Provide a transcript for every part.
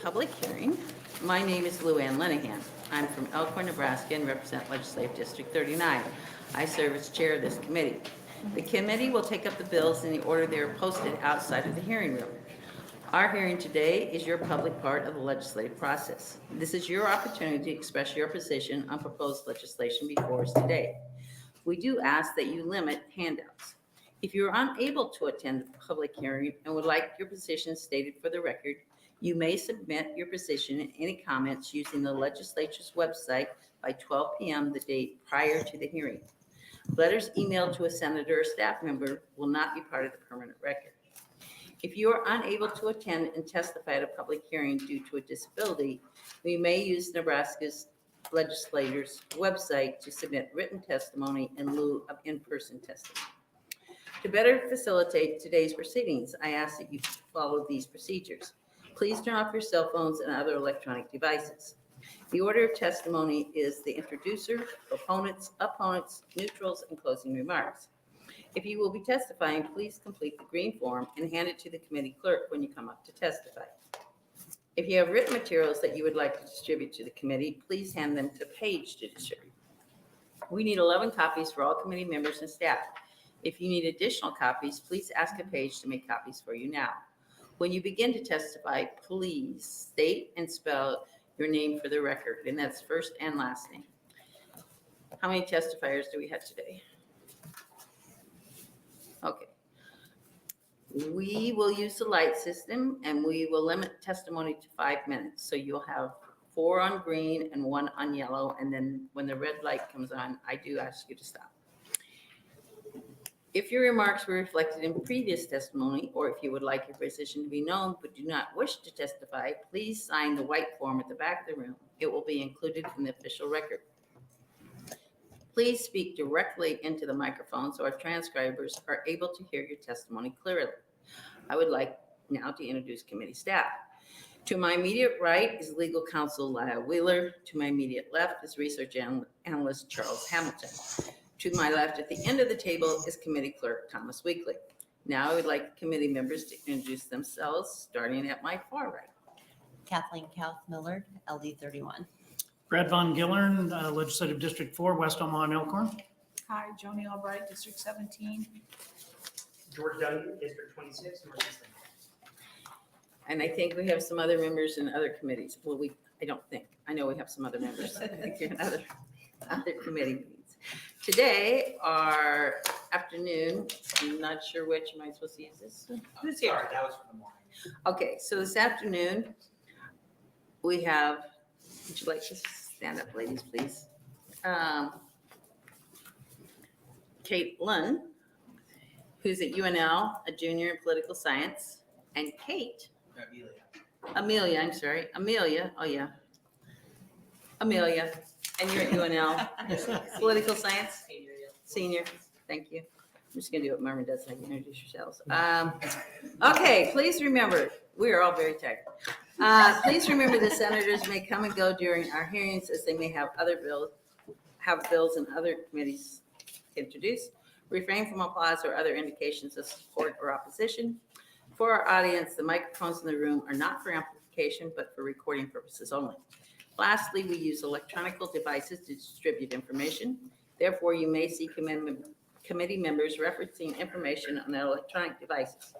public hearing. My name is Lou Ann Lenahan. I'm from Elkhorn, Nebraska, and represent Legislative District 39. I serve as chair of this committee. The committee will take up the bills in the order they are posted outside of the hearing room. Our hearing today is your public part of the legislative process. This is your opportunity to express your position on proposed legislation before us today. We do ask that you limit handouts. If you are unable to attend the public hearing and would like your position stated for the record, you may submit your position and any comments using the legislature's website by 12 p.m. the day prior to the hearing. Letters emailed to a senator or staff member will not be part of the permanent record. If you are unable to attend and testify at a public hearing due to a disability, we may use Nebraska's legislature's website to submit written testimony in lieu of in-person testimony. To better facilitate today's proceedings, I ask that you follow these procedures. Please turn off your cell phones and other electronic devices. The order of testimony is the introducer, opponents, neutrals, and closing remarks. If you will be testifying, please complete the green form and hand it to the committee clerk when you come up to testify. If you have written materials that you would like to distribute to the committee, please hand them to Paige to distribute. We need 11 copies for all committee members and staff. If you need additional copies, please ask a Paige to make copies for you now. When you begin to testify, please state and spell your name for the record, and that's first and last name. How many testifiers do we have today? Okay. We will use the light system and we will limit testimony to 5 minutes. So you'll have 4 on green and 1 on yellow. And then when the red light comes on, I do ask you to stop. If your remarks were reflected in previous testimony, or if you would like your position to be known but do not wish to testify, please sign the white form at the back of the room. It will be included in the official record. Please speak directly into the microphone so our transcribers are able to hear your testimony clearly. I would like now to introduce committee staff. To my immediate right is legal counsel Lyle Wheeler. To my immediate left is research analyst Charles Hamilton. To my left at the end of the table is committee clerk Thomas Weekly. Now I would like committee members to introduce themselves, starting at my far right. Kathleen Kauth Millard, LD 31. Brad Von Gillern, Legislative District 4, West Omaha and Elkhorn. Hi, Joni Albrecht, District 17. George W., District 26, Northeast. And I think we have some other members in other committees. Well, I don't think. I know we have some other members. I think in other committee meetings. Today, our afternoon, I'm not sure which, am I supposed to use this? Who's here? Sorry, that was for the morning. Okay, so this afternoon, we have, would you like to stand up, ladies, please? Kate Lund, who's at UNL, a junior in political science, and Kate. Amelia, oh yeah. Amelia, and you're at UNL, political science? Senior, thank you. I'm just gonna do what Murman does, like introduce yourselves. Okay, please remember, we are all very tired. Please remember the senators may come and go during our hearings as they may have bills and other committees introduced. Refrain from applause or other indications of support or opposition. For our audience, the microphones in the room are not for amplification, but for recording purposes only. Lastly, we use electronic devices to distribute information. Therefore, you may see committee members referencing information on their electronic devices.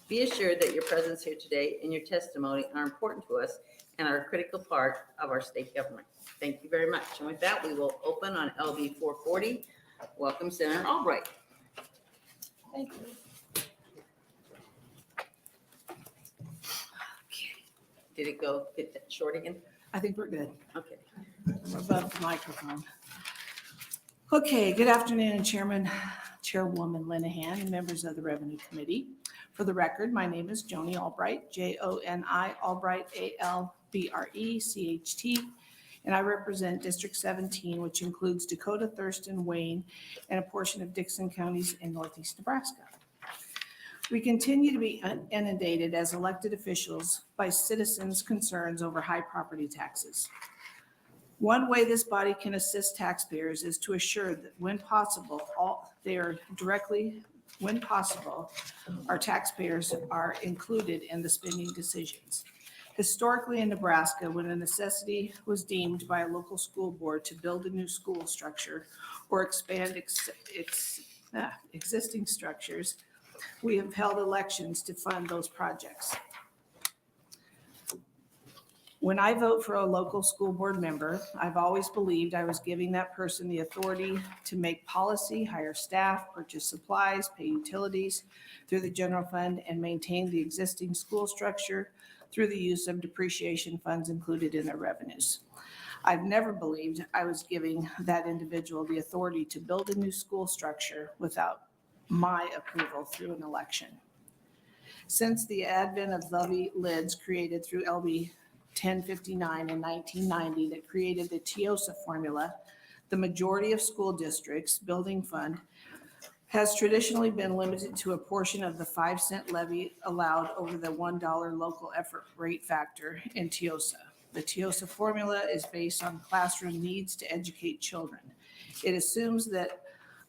Be assured that your presence here today and your testimony are important to us and are a critical part of our state government. Thank you very much. And with that, we will open on LB 440. Welcome, Senator Albrecht. Thank you. Did it go get that short again? I think we're good. Okay. I'm above the microphone. Okay, good afternoon, Chairwoman Lenahan, and members of the Revenue Committee. For the record, my name is Joni Albrecht, Joni Albrecht, Albrecht, and I represent District 17, which includes Dakota, Thurston, Wayne, and a portion of Dixon counties in northeast Nebraska. We continue to be inundated as elected officials by citizens' concerns over high property taxes. One way this body can assist taxpayers is to assure that when possible, our taxpayers are included in the spending decisions. Historically in Nebraska, when a necessity was deemed by a local school board to build a new school structure or expand existing structures, we have held elections to fund those projects. When I vote for a local school board member, I've always believed I was giving that person the authority to make policy, hire staff, purchase supplies, pay utilities through the general fund, and maintain the existing school structure through the use of depreciation funds included in their revenues. I've never believed I was giving that individual the authority to build a new school structure without my approval through an election. Since the advent of levy lids created through LB 1059 in 1990 that created the TIOSA formula, the majority of school districts' building fund has traditionally been limited to a portion of the 5-cent levy allowed over the $1 local effort rate factor in TIOSA. The TIOSA formula is based on classroom needs to educate children. It assumes that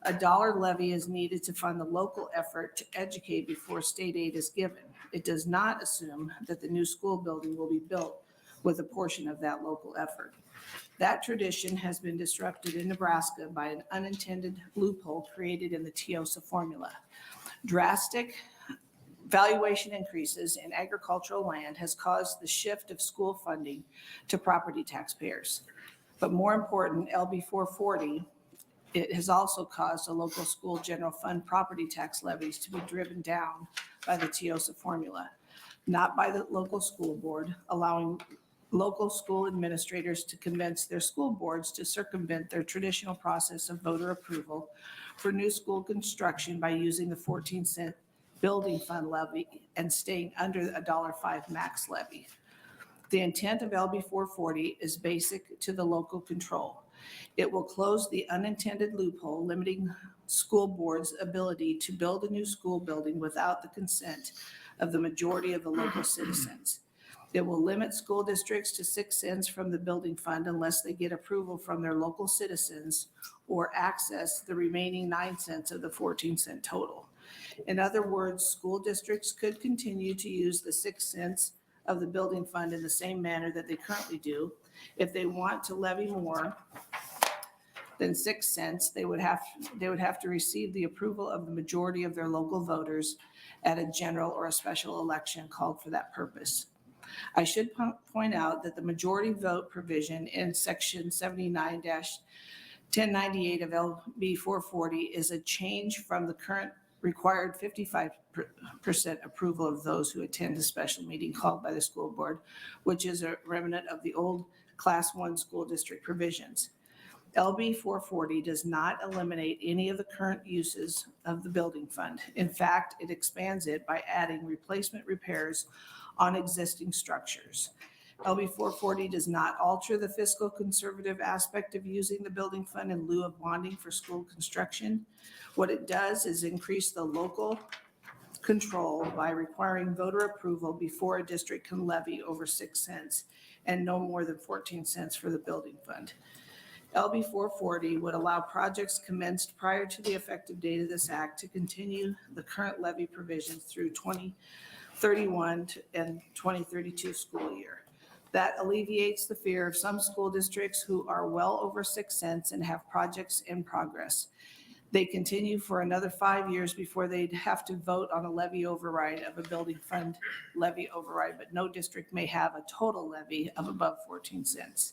a dollar levy is needed to fund the local effort to educate before state aid is given. It does not assume that the new school building will be built with a portion of that local effort. That tradition has been disrupted in Nebraska by an unintended loophole created in the TIOSA formula. Drastic valuation increases in agricultural land has caused the shift of school funding to property taxpayers. But more important, LB 440, it has also caused a local school general fund property tax levies to be driven down by the TIOSA formula, not by the local school board, allowing local school administrators to convince their school boards to circumvent their traditional process of voter approval for new school construction by using the 14-cent building fund levy and staying under a $1.05 max levy. The intent of LB 440 is basic to the local control. It will close the unintended loophole limiting school boards' ability to build a new school building without the consent of the majority of the local citizens. It will limit school districts to 6 cents from the building fund unless they get approval from their local citizens or access the remaining 9 cents of the 14-cent total. In other words, school districts could continue to use the 6 cents of the building fund in the same manner that they currently do. If they want to levy more than 6 cents, they would have to receive the approval of the majority of their local voters at a general or a special election called for that purpose. I should point out that the majority vote provision in section 79-1098 of LB 440 is a change from the current required 55% approval of those who attend a special meeting called by the school board, which is a remnant of the old Class 1 school district provisions. LB 440 does not eliminate any of the current uses of the building fund. In fact, it expands it by adding replacement repairs on existing structures. LB 440 does not alter the fiscal conservative aspect of using the building fund in lieu of bonding for school construction. What it does is increase the local control by requiring voter approval before a district can levy over 6 cents and no more than 14 cents for the building fund. LB 440 would allow projects commenced prior to the effective date of this act to continue the current levy provisions through 2031 and 2032 school year. That alleviates the fear of some school districts who are well over 6 cents and have projects in progress. They continue for another 5 years before they'd have to vote on a levy override of a building fund levy override, but no district may have a total levy of above 14 cents.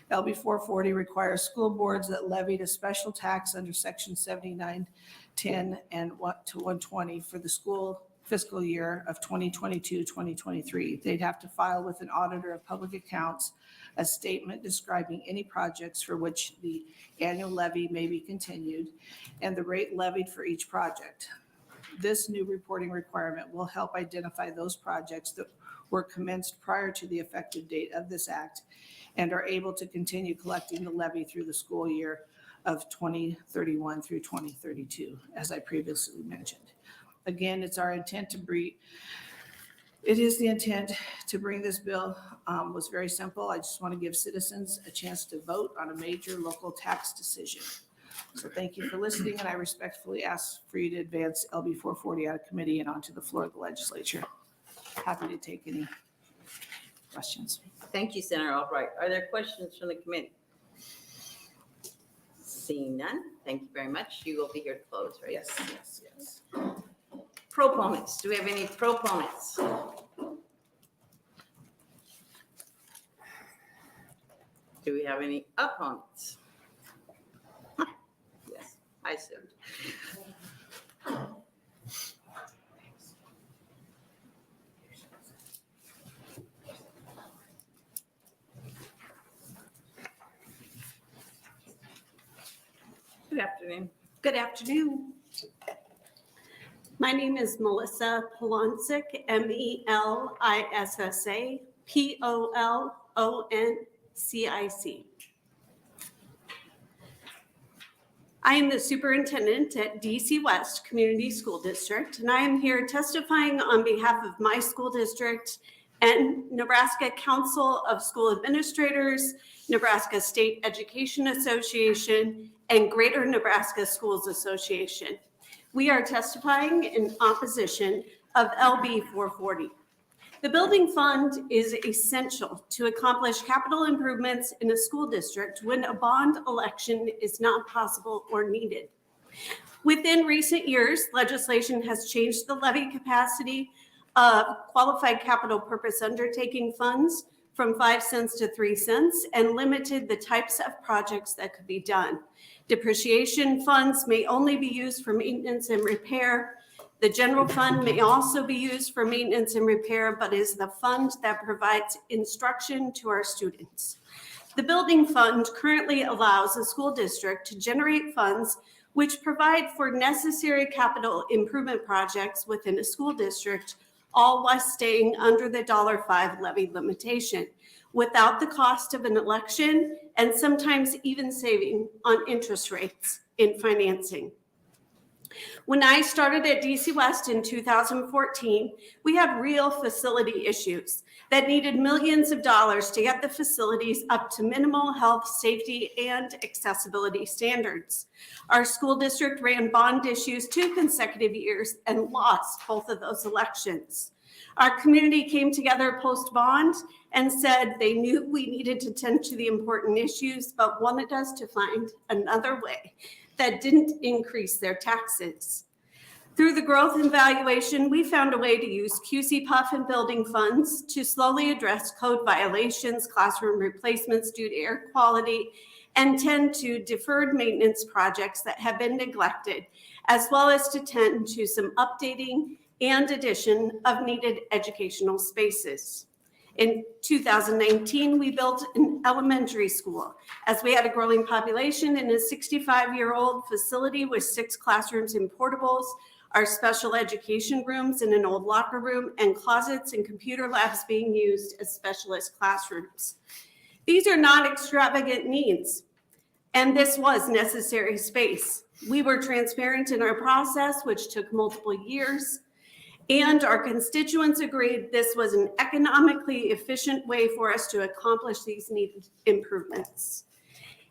LB 440 requires school boards that levied a special tax under section 7910 and 120 for the school fiscal year of 2022-2023. They'd have to file with an auditor of public accounts a statement describing any projects for which the annual levy may be continued and the rate levied for each project. This new reporting requirement will help identify those projects that were commenced prior to the effective date of this act and are able to continue collecting the levy through the school year of 2031 through 2032, as I previously mentioned. Again, it's our intent to bring, it is the intent to bring this bill, was very simple. I just want to give citizens a chance to vote on a major local tax decision. So thank you for listening, and I respectfully ask for you to advance LB 440 out of committee and onto the floor of the legislature. Happy to take any questions. Thank you, Senator Albrecht. Are there questions from the committee? Seeing none, thank you very much. You will be here to close, right? Yes. Proponents, do we have any proponents? Do we have any opponents? Yes, I assumed. Good afternoon. Good afternoon. My name is Melissa Polonsic, Melissa Poloncic. I am the superintendent at DC West Community School District, and I am here testifying on behalf of my school district and Nebraska Council of School Administrators, Nebraska State Education Association, and Greater Nebraska Schools Association. We are testifying in opposition of LB 440. The building fund is essential to accomplish capital improvements in a school district when a bond election is not possible or needed. Within recent years, legislation has changed the levy capacity of qualified capital purpose undertaking funds from 5 cents to 3 cents and limited the types of projects that could be done. Depreciation funds may only be used for maintenance and repair. The general fund may also be used for maintenance and repair, but is the fund that provides instruction to our students. The building fund currently allows a school district to generate funds which provide for necessary capital improvement projects within a school district, all while staying under the $5 levy limitation, without the cost of an election and sometimes even saving on interest rates in financing. When I started at DC West in 2014, we had real facility issues that needed millions of dollars to get the facilities up to minimal health, safety, and accessibility standards. Our school district ran bond issues 2 consecutive years and lost both of those elections. Our community came together post-bond and said they knew we needed to tend to the important issues, but wanted us to find another way that didn't increase their taxes. Through the growth and valuation, we found a way to use QC-PUF and building funds to slowly address code violations, classroom replacements due to air quality, and tend to deferred maintenance projects that have been neglected, as well as to tend to some updating and addition of needed educational spaces. In 2019, we built an elementary school as we had a growing population in a 65-year-old facility with 6 classrooms and portables, our special education rooms in an old locker room, and closets and computer labs being used as specialist classrooms. These are not extravagant needs, and this was necessary space. We were transparent in our process, which took multiple years. And our constituents agreed this was an economically efficient way for us to accomplish these needed improvements.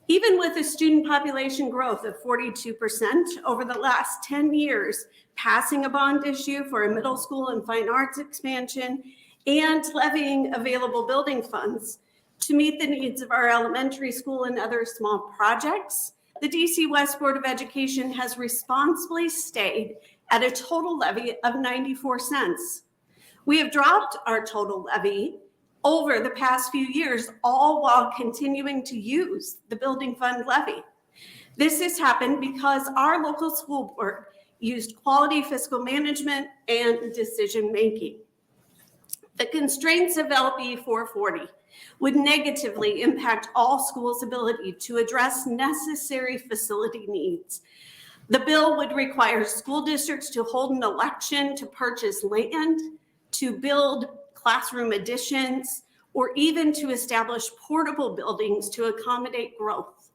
Even with a student population growth of 42% over the last 10 years, passing a bond issue for a middle school and fine arts expansion, and levying available building funds to meet the needs of our elementary school and other small projects, the DC West Board of Education has responsibly stayed at a total levy of 94 cents. We have dropped our total levy over the past few years, all while continuing to use the building fund levy. This has happened because our local school board used quality fiscal management and decision-making. The constraints of LB 440 would negatively impact all schools' ability to address necessary facility needs. The bill would require school districts to hold an election to purchase land, to build classroom additions, or even to establish portable buildings to accommodate growth.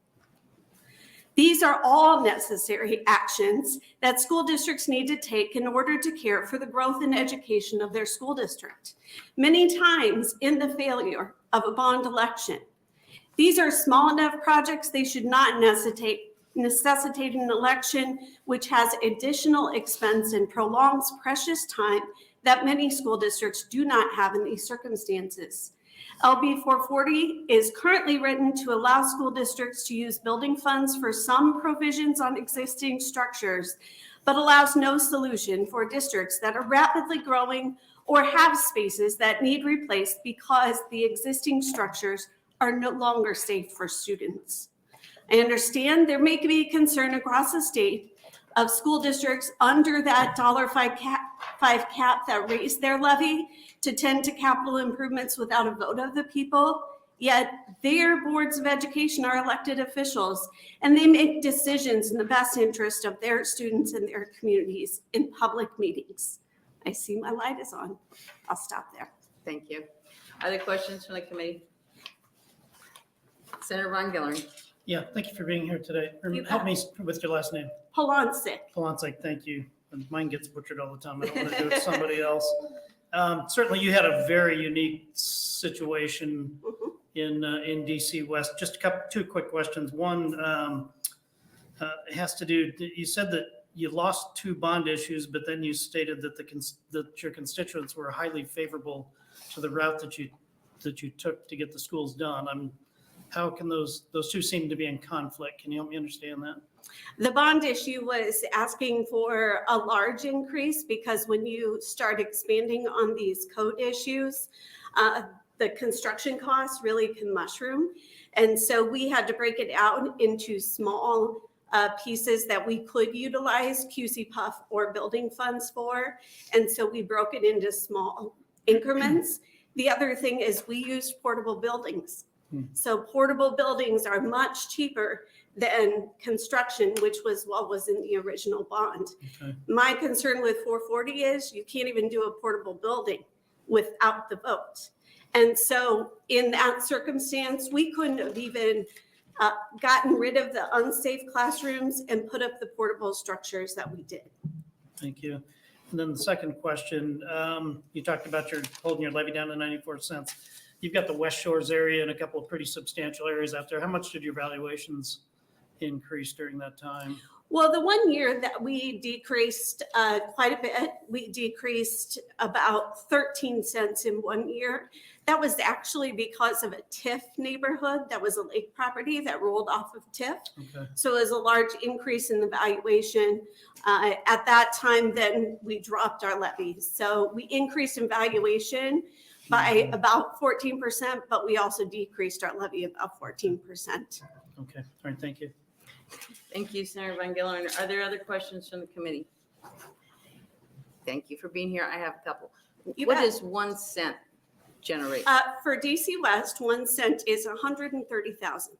These are all necessary actions that school districts need to take in order to care for the growth and education of their school district, many times in the failure of a bond election. These are small enough projects they should not necessitate an election, which has additional expense and prolongs precious time that many school districts do not have in these circumstances. LB 440 is currently written to allow school districts to use building funds for some provisions on existing structures, but allows no solution for districts that are rapidly growing or have spaces that need replaced because the existing structures are no longer safe for students. I understand there may be concern across the state of school districts under that $5 cap that raised their levy to tend to capital improvements without a vote of the people, yet their boards of education are elected officials and they make decisions in the best interest of their students and their communities in public meetings. I see my light is on. I'll stop there. Thank you. Other questions from the committee? Senator Von Gillern. Yeah, thank you for being here today. You Help bet. me with your last name. Polonsic. Polonsic, thank you. And mine gets butchered all the time. I don't want to do it to somebody else. Certainly, you had a very unique situation in DC West. Just two quick questions. One has to do, you said that you lost 2 bond issues, but then you stated that your constituents were highly favorable to the route that you took to get the schools done. How can those two seem to be in conflict? Can you help me understand that? The bond issue was asking for a large increase because when you start expanding on these code issues, the construction costs really can mushroom. And so we had to break it out into small pieces that we could utilize QC Puff or building funds for. And so we broke it into small increments. The other thing is we used portable buildings. So portable buildings are much cheaper than construction, which was what was in the original bond. Okay. My concern with 440 is you can't even do a portable building without the vote. And so in that circumstance, we couldn't have even gotten rid of the unsafe classrooms and put up the portable structures that we did. Thank you. And then the second question, you talked about holding your levy down to 94 cents. You've got the West Shores area and a couple of pretty substantial areas out there. How much did your valuations increase during that time? Well, the one year that we decreased quite a bit, we decreased about 13 cents in 1 year. That was actually because of a TIF neighborhood that was a lake property that rolled off of TIF. Okay. So it was a large increase in the valuation. At that time, then we dropped our levies. So we increased in valuation by about 14%, but we also decreased our levy about 14%. Okay. All right. Thank you. Thank you, Senator Von Gillern. Are there other questions from the committee? Thank you for being here. I have a couple. You What bet. does 1 cent generate? For DC West, 1 cent is 130,000.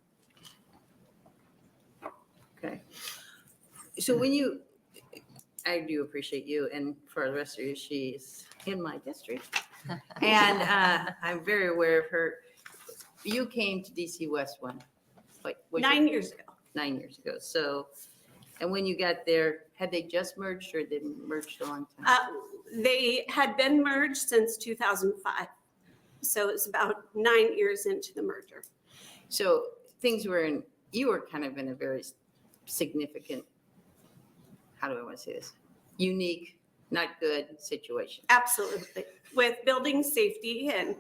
Okay. So I do appreciate you, and for the rest of you, she's in my district. And I'm very aware of her. You came to DC West when? Like, was 9 years ago. 9 years ago. So, and when you got there, had they just merged or they merged a long time? They had been merged since 2005. So it's about 9 years into the merger. So you were kind of in a very significant, how do I want to say this? Unique, not good situation. Absolutely. With building safety and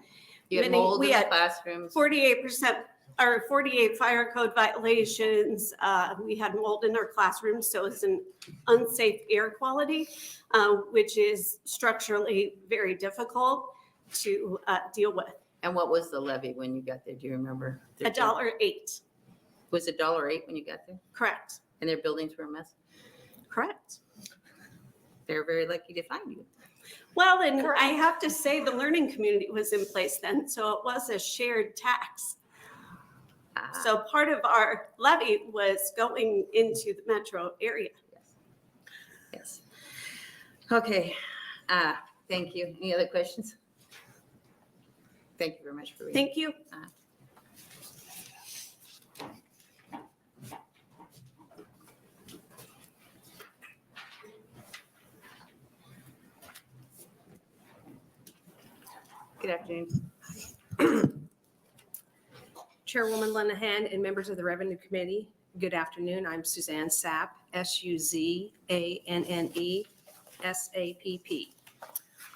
You had Many- mold we in the had classrooms. 48% or 48 fire code violations. We had mold in our classrooms, so it's an unsafe air quality, which is structurally very difficult to deal with. And what was the levy when you got there? Do you remember? $1.08. Was it $1.08 when you got there? Correct. And their buildings were a mess? Correct. They're very lucky to find you. Well, and I have to say the learning community was in place then, so it was a shared tax. Ah, So part of our levy was going into the metro area. yes. Okay. Thank you. Any other questions? Thank you very much for reading. Thank you. Good afternoon. Chairwoman Lenahan and members of the Revenue Committee, good afternoon. I'm Suzanne Sapp, SUZANNE SAPP.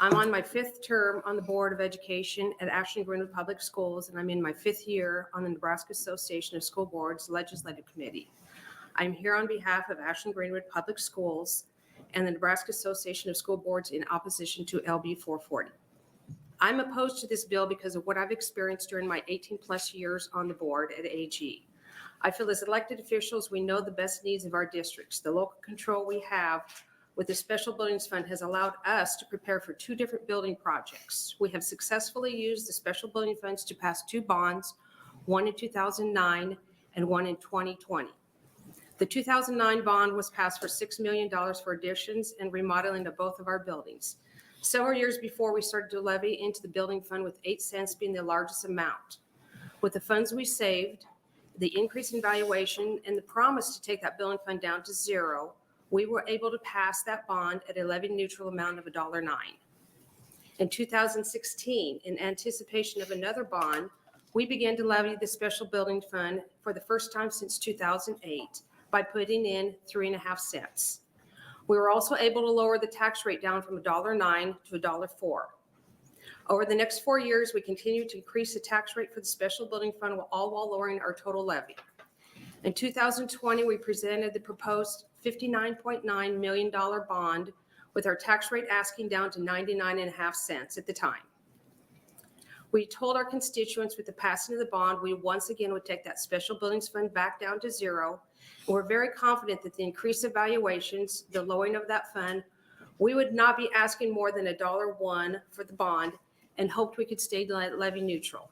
I'm on my 5th term on the Board of Education at Ashland Greenwood Public Schools, and I'm in my 5th year on the Nebraska Association of School Boards Legislative Committee. I'm here on behalf of Ashland Greenwood Public Schools and the Nebraska Association of School Boards in opposition to LB 440. I'm opposed to this bill because of what I've experienced during my 18-plus years on the board at AG. I feel as elected officials, we know the best needs of our districts. The local control we have with the Special Buildings Fund has allowed us to prepare for 2 different building projects. We have successfully used the Special Building Funds to pass 2 bonds, one in 2009 and one in 2020. The 2009 bond was passed for $6 million for additions and remodeling of both of our buildings. Several years before, we started to levy into the building fund with 8 cents being the largest amount. With the funds we saved, the increase in valuation, and the promise to take that building fund down to 0, we were able to pass that bond at a levy neutral amount of $1.09. In 2016, in anticipation of another bond, we began to levy the special building fund for the first time since 2008 by putting in 3.5 cents. We were also able to lower the tax rate down from $1.09 to $1.04. Over the next 4 years, we continued to increase the tax rate for the special building fund, all while lowering our total levy. In 2020, we presented the proposed $59.9 million bond with our tax rate asking down to 99.5 cents at the time. We told our constituents with the passing of the bond, we once again would take that special buildings fund back down to 0. And we're very confident that the increase of valuations, the lowering of that fund, we would not be asking more than $1.01 for the bond and hoped we could stay levy neutral.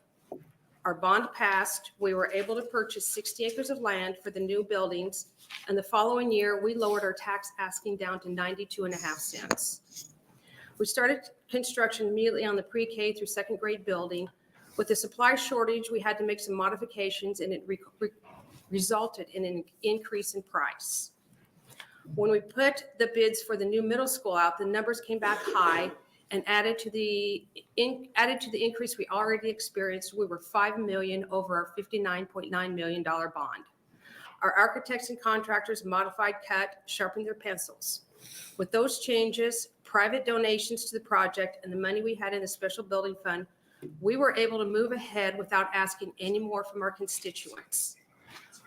Our bond passed, we were able to purchase 60 acres of land for the new buildings, and the following year, we lowered our tax asking down to 92.5 cents. We started construction immediately on the pre-K through 2nd grade building. With the supply shortage, we had to make some modifications, and it resulted in an increase in price. When we put the bids for the new middle school out, the numbers came back high, and added to the increase we already experienced, we were $5 million over our $59.9 million bond. Our architects and contractors modified, cut, sharpened their pencils. With those changes, private donations to the project, and the money we had in the special building fund, we were able to move ahead without asking any more from our constituents.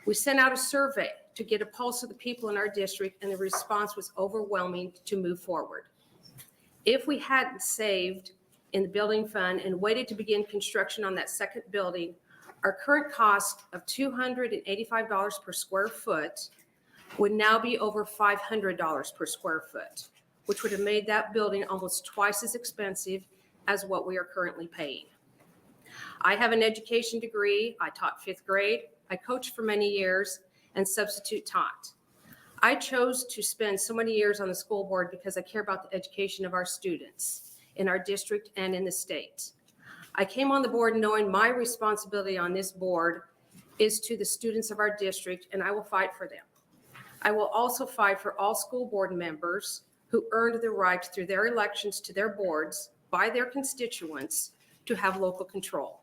We sent out a survey to get a pulse of the people in our district, and the response was overwhelming to move forward. If we hadn't saved in the building fund and waited to begin construction on that second building, our current cost of $285 per square foot would now be over $500 per square foot, which would have made that building almost twice as expensive as what we are currently paying. I have an education degree. I taught 5th grade. I coached for many years and substitute taught. I chose to spend so many years on the school board because I care about the education of our students in our district and in the state. I came on the board knowing my responsibility on this board is to the students of our district, and I will fight for them. I will also fight for all school board members who earned the right through their elections to their boards by their constituents to have local control.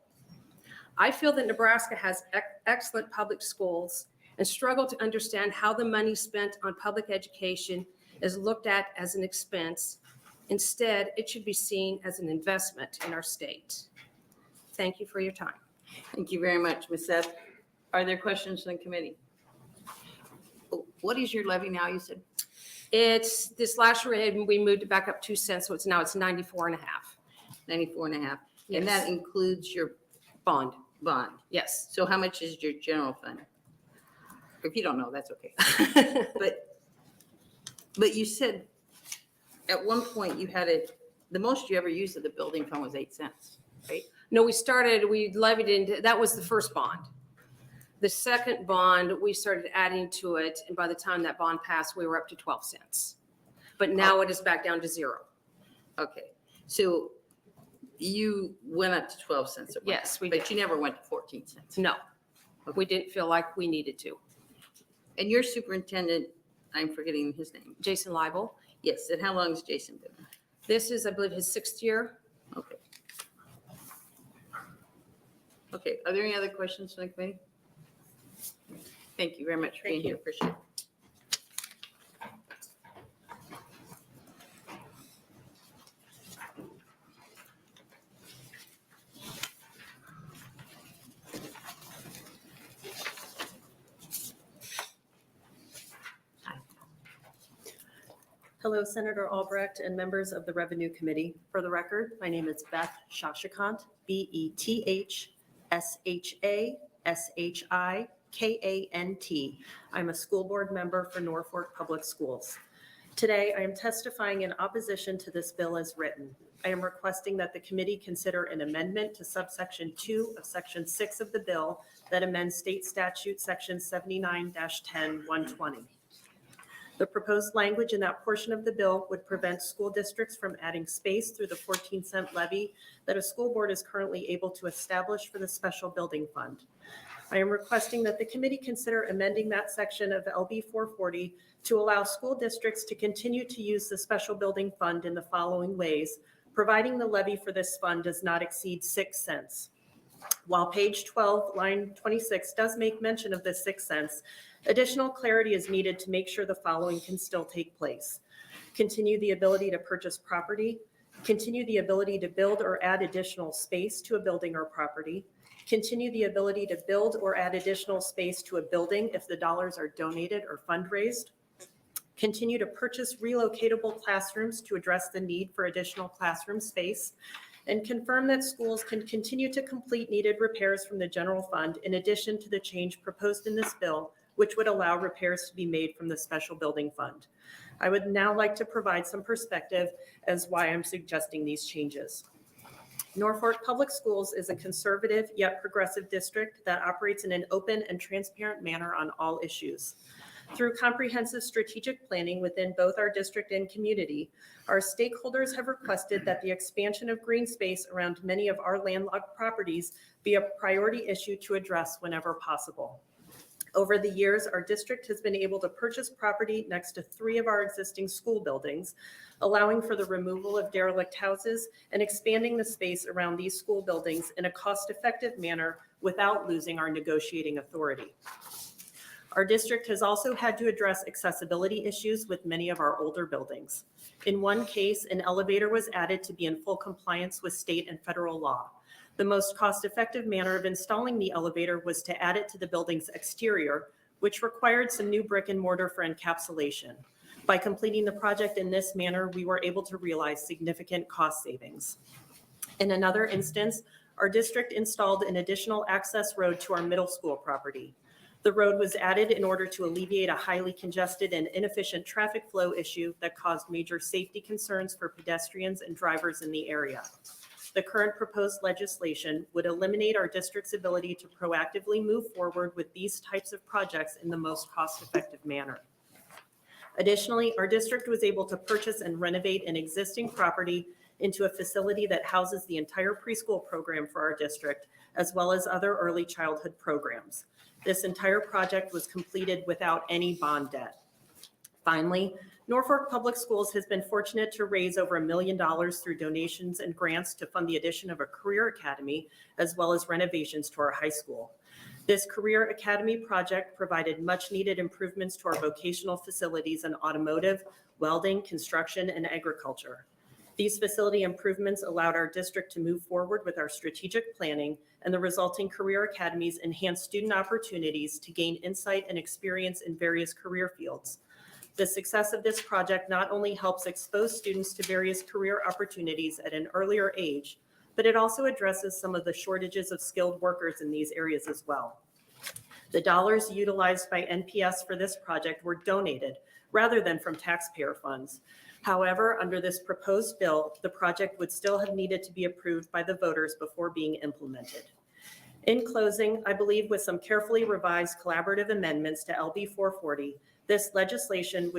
I feel that Nebraska has excellent public schools and struggle to understand how the money spent on public education is looked at as an expense. Instead, it should be seen as an investment in our state. Thank you for your time. Thank you very much, Ms. Seth. Are there questions from the committee? What is your levy now, you said? It's this last year, we moved it back up 2 cents, so it's 94.5. 94.5. Yes. And that includes your Bond, bond. yes. So how much is your general fund? If you don't know, that's okay. But you said at one point you had it, the most you ever used of the building fund was 8 cents, right? No, we levied into, that was the first bond. The second bond, we started adding to it, and by the time that bond passed, we were up to 12 cents. But now it is back down to 0. Okay, so you went up to 12 cents. at one Yes, time, we But you never went to 14 cents. No, we didn't feel like we needed to. And your superintendent, I'm forgetting his name. Jason Leibel, Yes, and how long has Jason been? this is, I believe, his 6th year. Okay. Okay, are there any other questions from the committee? Thank you very much for being here. Appreciate it. Hello, Senator Albrecht and members of the Revenue Committee. For the record, my name is Beth Shashikant, BETHSHASHIKANT. I'm a school board member for Norfolk Public Schools. Today, I am testifying in opposition to this bill as written. I am requesting that the committee consider an amendment to subsection 2 of section 6 of the bill that amends state statute section 79-10-120. The proposed language in that portion of the bill would prevent school districts from adding space through the 14-cent levy that a school board is currently able to establish for the special building fund. I am requesting that the committee consider amending that section of LB 440 to allow school districts to continue to use the special building fund in the following ways, providing the levy for this fund does not exceed 6 cents. While page 12, line 26 does make mention of the 6 cents, additional clarity is needed to make sure the following can still take place. Continue the ability to purchase property, continue the ability to build or add additional space to a building or property, continue the ability to build or add additional space to a building if the dollars are donated or fundraised, continue to purchase relocatable classrooms to address the need for additional classroom space, and confirm that schools can continue to complete needed repairs from the general fund in addition to the change proposed in this bill, which would allow repairs to be made from the special building fund. I would now like to provide some perspective as why I'm suggesting these changes. Norfolk Public Schools is a conservative yet progressive district that operates in an open and transparent manner on all issues. Through comprehensive strategic planning within both our district and community, our stakeholders have requested that the expansion of green space around many of our landlocked properties be a priority issue to address whenever possible. Over the years, our district has been able to purchase property next to 3 of our existing school buildings, allowing for the removal of derelict houses and expanding the space around these school buildings in a cost-effective manner without losing our negotiating authority. Our district has also had to address accessibility issues with many of our older buildings. In one case, an elevator was added to be in full compliance with state and federal law. The most cost-effective manner of installing the elevator was to add it to the building's exterior, which required some new brick and mortar for encapsulation. By completing the project in this manner, we were able to realize significant cost savings. In another instance, our district installed an additional access road to our middle school property. The road was added in order to alleviate a highly congested and inefficient traffic flow issue that caused major safety concerns for pedestrians and drivers in the area. The current proposed legislation would eliminate our district's ability to proactively move forward with these types of projects in the most cost-effective manner. Additionally, our district was able to purchase and renovate an existing property into a facility that houses the entire preschool program for our district, as well as other early childhood programs. This entire project was completed without any bond debt. Finally, Norfolk Public Schools has been fortunate to raise over $1 million through donations and grants to fund the addition of a career academy, as well as renovations to our high school. This career academy project provided much needed improvements to our vocational facilities in automotive, welding, construction, and agriculture. These facility improvements allowed our district to move forward with our strategic planning, and the resulting career academies enhanced student opportunities to gain insight and experience in various career fields. The success of this project not only helps expose students to various career opportunities at an earlier age, but it also addresses some of the shortages of skilled workers in these areas as well. The dollars utilized by NPS for this project were donated rather than from taxpayer funds. However, under this proposed bill, the project would still have needed to be approved by the voters before being implemented. In closing, I believe with some carefully revised collaborative amendments to LB 440, this legislation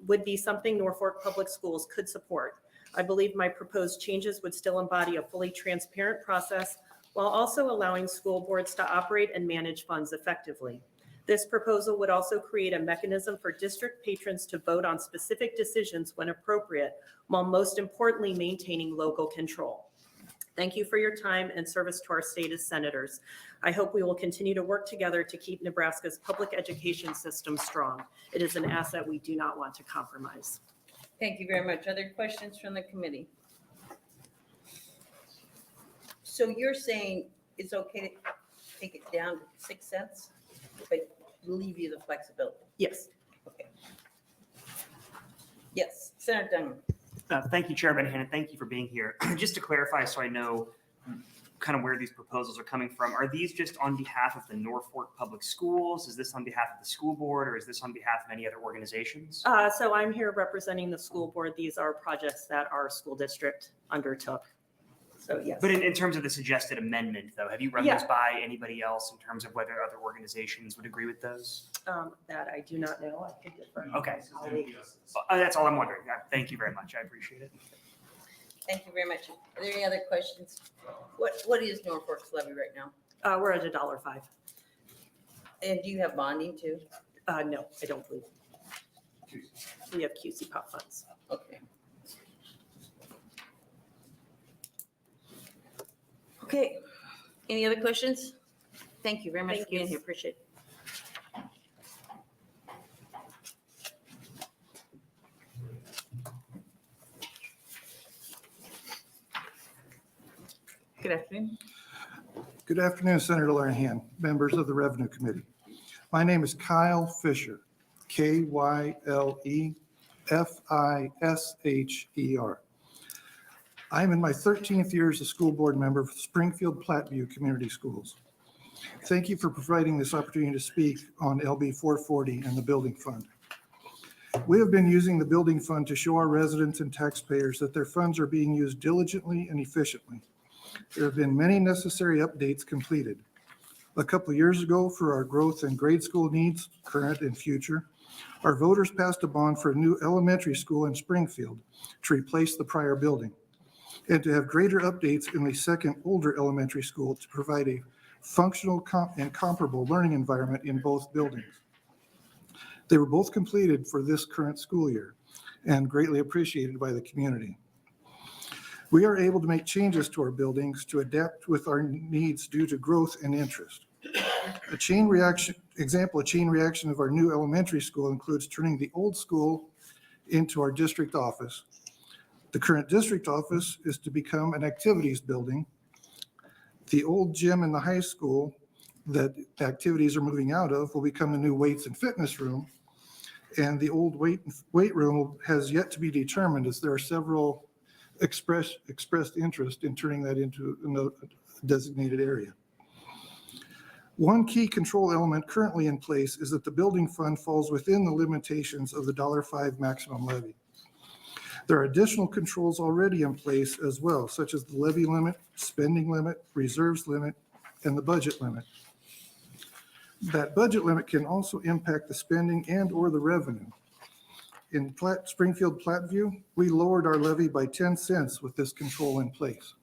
would be something Norfolk Public Schools could support. I believe my proposed changes would still embody a fully transparent process while also allowing school boards to operate and manage funds effectively. This proposal would also create a mechanism for district patrons to vote on specific decisions when appropriate, while most importantly maintaining local control. Thank you for your time and service to our state as senators. I hope we will continue to work together to keep Nebraska's public education system strong. It is an asset we do not want to compromise. Thank you very much. Other questions from the committee? So you're saying it's okay to take it down to 6 cents, but leave you the flexibility? Yes. Okay. Yes, Senator Dunham. Thank you, Chairman Hannan. Thank you for being here. Just to clarify, so I know kind of where these proposals are coming from, are these just on behalf of the Norfolk Public Schools? Is this on behalf of the school board, or is this on behalf of any other organizations? So I'm here representing the school board. These are projects that our school district undertook. So yes. But in terms of the suggested amendment, though, have you run Yeah. those by anybody else in terms of whether other organizations would agree with those? That I do not know. I could defer. Okay. Colleagues. That's all I'm wondering. Thank you very much. I appreciate it. Thank you very much. Are there any other questions? What is Norfolk's levy right now? We're at $1.05. And do you have bonding too? No, I don't believe. We have QC pop funds. Okay. Okay, any other questions? Thank you very much for Thank you. being here, appreciate it. Good afternoon. Good afternoon, Senator Lanahan, members of the Revenue Committee. My name is Kyle Fisher, Kylefisher. I'm in my 13th year as a school board member for Springfield Platteview Community Schools. Thank you for providing this opportunity to speak on LB 440 and the Building Fund. We have been using the Building Fund to show our residents and taxpayers that their funds are being used diligently and efficiently. There have been many necessary updates completed. A couple of years ago, for our growth and grade school needs, current and future, our voters passed a bond for a new elementary school in Springfield to replace the prior building, and to have greater updates in the second older elementary school to provide a functional and comparable learning environment in both buildings. They were both completed for this current school year and greatly appreciated by the community. We are able to make changes to our buildings to adapt with our needs due to growth and interest. A chain reaction of our new elementary school includes turning the old school into our district office. The current district office is to become an activities building. The old gym in the high school that activities are moving out of will become the new weights and fitness room. And the old weight room has yet to be determined, as there are several expressed interest in turning that into a designated area. One key control element currently in place is that the building fund falls within the limitations of the $5 maximum levy. There are additional controls already in place as well, such as the levy limit, spending limit, reserves limit, and the budget limit. That budget limit can also impact the spending and or the revenue. In Springfield Platteview, we lowered our levy by 10 cents with this control in place.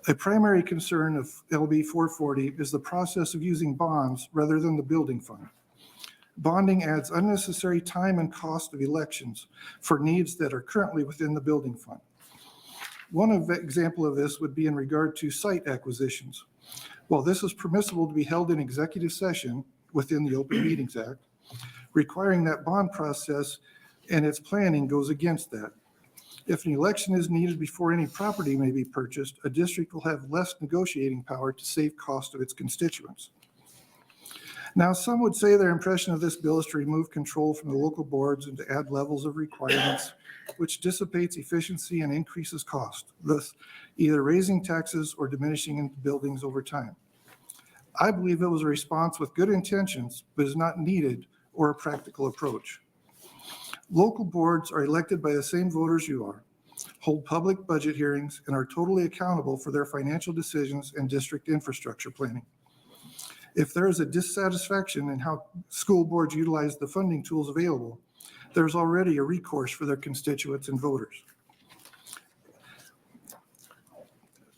A primary concern of LB 440 is the process of using bonds rather than the building fund. Bonding adds unnecessary time and cost of elections for needs that are currently within the building fund. One example of this would be in regard to site acquisitions. While this is permissible to be held in executive session within the Open Meetings Act, requiring that bond process and its planning goes against that. If an election is needed before any property may be purchased, a district will have less negotiating power to save cost of its constituents. Now, some would say their impression of this bill is to remove control from the local boards and to add levels of requirements, which dissipates efficiency and increases cost, thus either raising taxes or diminishing into buildings over time. I believe it was a response with good intentions, but is not needed or a practical approach. Local boards are elected by the same voters you are, hold public budget hearings, and are totally accountable for their financial decisions and district infrastructure planning. If there is a dissatisfaction in how school boards utilize the funding tools available, there's already a recourse for their constituents and voters.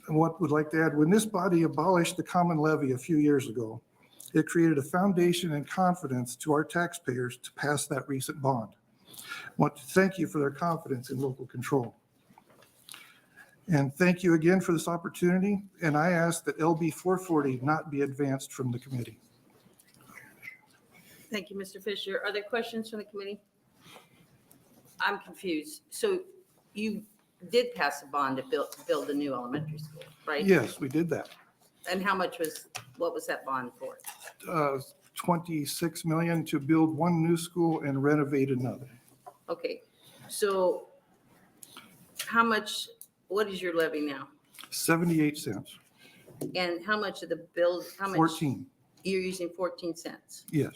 And what would like to add, when this body abolished the common levy a few years ago, it created a foundation and confidence to our taxpayers to pass that recent bond. I want to thank you for their confidence in local control. And thank you again for this opportunity. And I ask that LB 440 not be advanced from the committee. Thank you, Mr. Fisher. Are there questions from the committee? I'm confused. So you did pass a bond to build a new elementary school, right? Yes, we did that. And what was that bond for? $26 million to build one new school and renovate another. Okay, so how much, what is your levy now? 78 cents, And how much of the bill, how much? 14, You're using 14 cents, yes.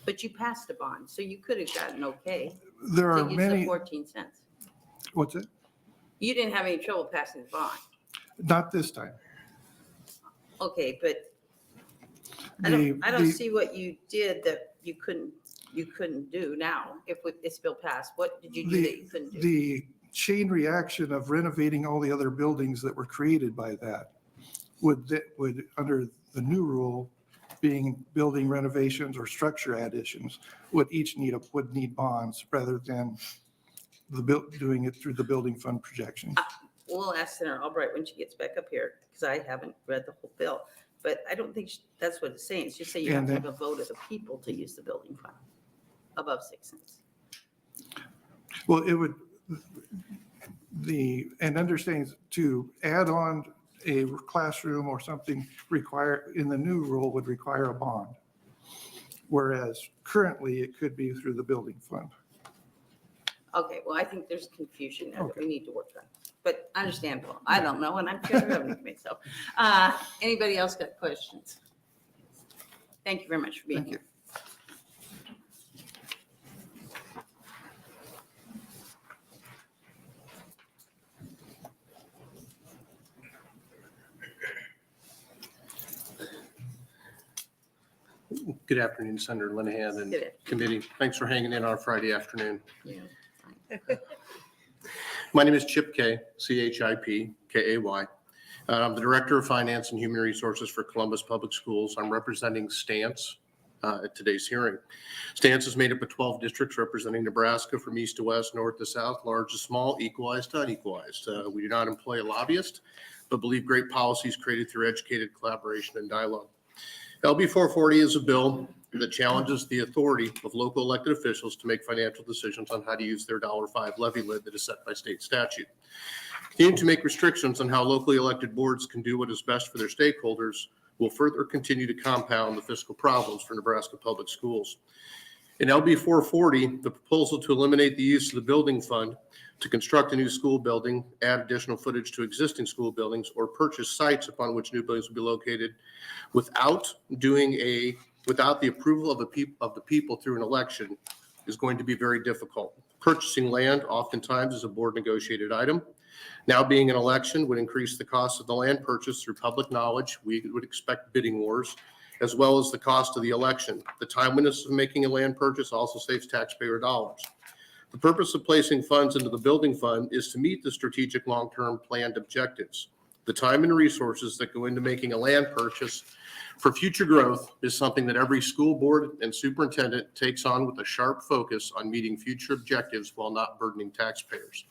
but you passed a bond, so you could have gotten okay There to are use the many, 14 cents. what's it? You didn't have any trouble passing the bond. Not this time. Okay, but I The- don't the- see what you did that you couldn't do now if this bill passed. What did you do that you couldn't do? The chain reaction of renovating all the other buildings that were created by that would, under the new rule, being building renovations or structure additions, would need bonds rather than doing it through the building fund projection. We'll ask Senator Albrecht when she gets back up here, because I haven't read the whole bill. But I don't think that's what it's saying. It's just saying you have to have a vote of the people to use the building fund above 6 cents. Well, it would, and understanding to add on a classroom or something in the new rule would require a bond. Whereas currently it could be through the building fund. Okay, well, I think there's confusion there that Okay. we need to work on. But understandable. I don't know, and I'm chair of the revenue committee, so. Anybody else got questions? Thank you very much for being Thank you. here. Good afternoon, Senator Linehan and Good committee. Thanks for hanging in on Friday afternoon. Yeah. My name is Chip Kay, CHIP, KAY. I'm the Director of Finance and Human Resources for Columbus Public Schools. I'm representing Stance at today's hearing. Stance is made up of 12 districts representing Nebraska from east to west, north to south, large to small, equalized to unequalized. We do not employ a lobbyist, but believe great policies created through educated collaboration and dialogue. LB 440 is a bill that challenges the authority of local elected officials to make financial decisions on how to use their $5 levy lid that is set by state statute. Continuing to make restrictions on how locally elected boards can do what is best for their stakeholders will further continue to compound the fiscal problems for Nebraska public schools. In LB 440, the proposal to eliminate the use of the building fund to construct a new school building, add additional footage to existing school buildings, or purchase sites upon which new buildings will be located without the approval of the people through an election is going to be very difficult. Purchasing land oftentimes is a board negotiated item. Now being an election would increase the cost of the land purchase through public knowledge. We would expect bidding wars, as well as the cost of the election. The timeliness of making a land purchase also saves taxpayer dollars. The purpose of placing funds into the building fund is to meet the strategic long-term planned objectives. The time and resources that go into making a land purchase for future growth is something that every school board and superintendent takes on with a sharp focus on meeting future objectives while not burdening taxpayers.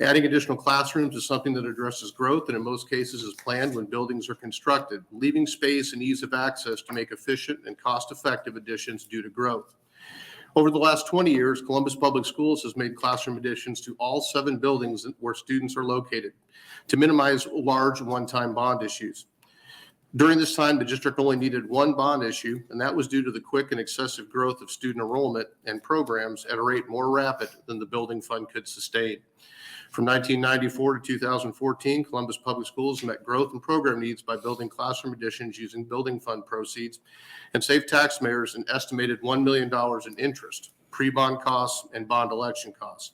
Adding additional classrooms is something that addresses growth and in most cases is planned when buildings are constructed, leaving space and ease of access to make efficient and cost-effective additions due to growth. Over the last 20 years, Columbus Public Schools has made classroom additions to all 7 buildings where students are located to minimize large one-time bond issues. During this time, the district only needed 1 bond issue, and that was due to the quick and excessive growth of student enrollment and programs at a rate more rapid than the building fund could sustain. From 1994 to 2014, Columbus Public Schools met growth and program needs by building classroom additions using building fund proceeds and saved taxpayers an estimated $1 million in interest, pre-bond costs, and bond election costs.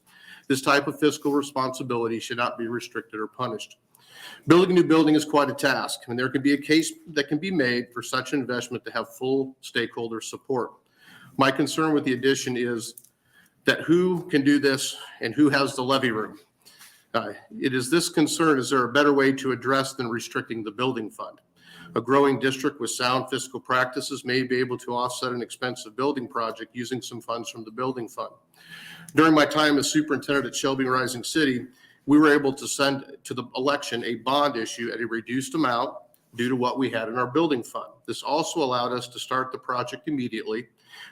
This type of fiscal responsibility should not be restricted or punished. Building a new building is quite a task, and there can be a case that can be made for such an investment to have full stakeholder support. My concern with the addition is that who can do this and who has the levy room. It is this concern, is there a better way to address than restricting the building fund? A growing district with sound fiscal practices may be able to offset an expensive building project using some funds from the building fund. During my time as superintendent at Shelby and Rising City, we were able to send to the election a bond issue at a reduced amount due to what we had in our building fund. This also allowed us to start the project immediately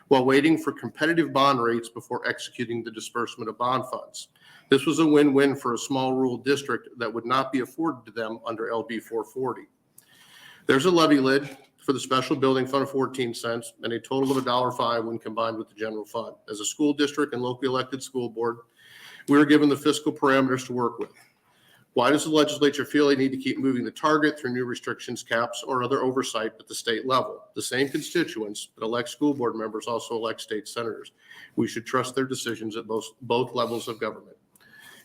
while waiting for competitive bond rates before executing the disbursement of bond funds. This was a win-win for a small rural district that would not be afforded to them under LB 440. There's a levy lid for the special building fund of 14 cents and a total of $1.05 when combined with the general fund. As a school district and locally elected school board, we are given the fiscal parameters to work with. Why does the legislature feel they need to keep moving the target through new restrictions, caps, or other oversight at the state level? The same constituents that elect school board members also elect state senators. We should trust their decisions at both levels of government.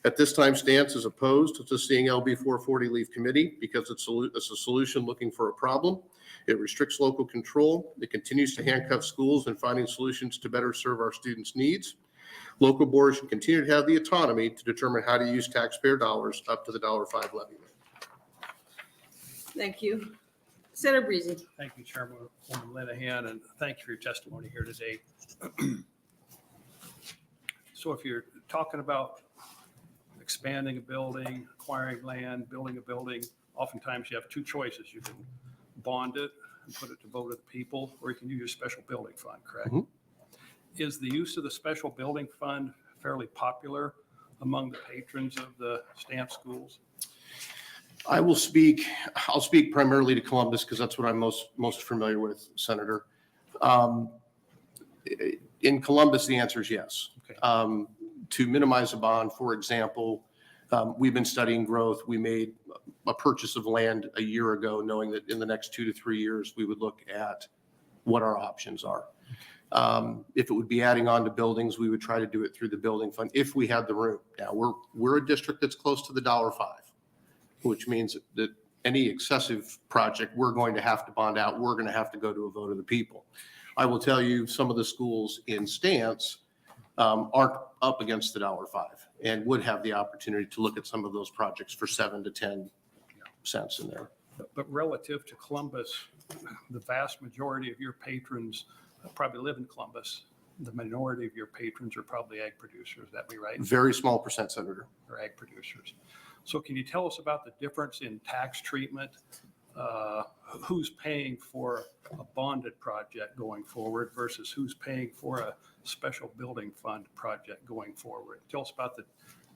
At this time, Stance is opposed to seeing LB 440 leave committee because it's a solution looking for a problem. It restricts local control. It continues to handcuff schools in finding solutions to better serve our students' needs. Local boards should continue to have the autonomy to determine how to use taxpayer dollars up to the $5 levy. Thank you. Senator Breezy. Thank you, Chairwoman Linehan, and thank you for your testimony here today. So if you're talking about expanding a building, acquiring land, building a building, oftentimes you have two choices. You can bond it and put it to vote of the people, or you can use your special building fund, correct? Mhm. Is the use of the special building fund fairly popular among the patrons of the Stance schools? I'll speak primarily to Columbus because that's what I'm most familiar with, Senator. In Columbus, the answer is yes. Okay. To minimize a bond, for example, we've been studying growth. We made a purchase of land a year ago, knowing that in the next 2 to 3 years, we would look at what our options are. If it would be adding on to buildings, we would try to do it through the building fund if we had the room. Now, we're a district that's close to the $5, which means that any excessive project, we're going to have to bond out. We're going to have to go to a vote of the people. I will tell you, some of the schools in Stance aren't up against the $5 and would have the opportunity to look at some of those projects for 7 to 10 cents in there. But relative to Columbus, the vast majority of your patrons probably live in Columbus. The minority of your patrons are probably ag producers. That be right? Very small percent, Senator. Or ag producers. So can you tell us about the difference in tax treatment? Who's paying for a bonded project going forward versus who's paying for a special building fund project going forward? Tell us about the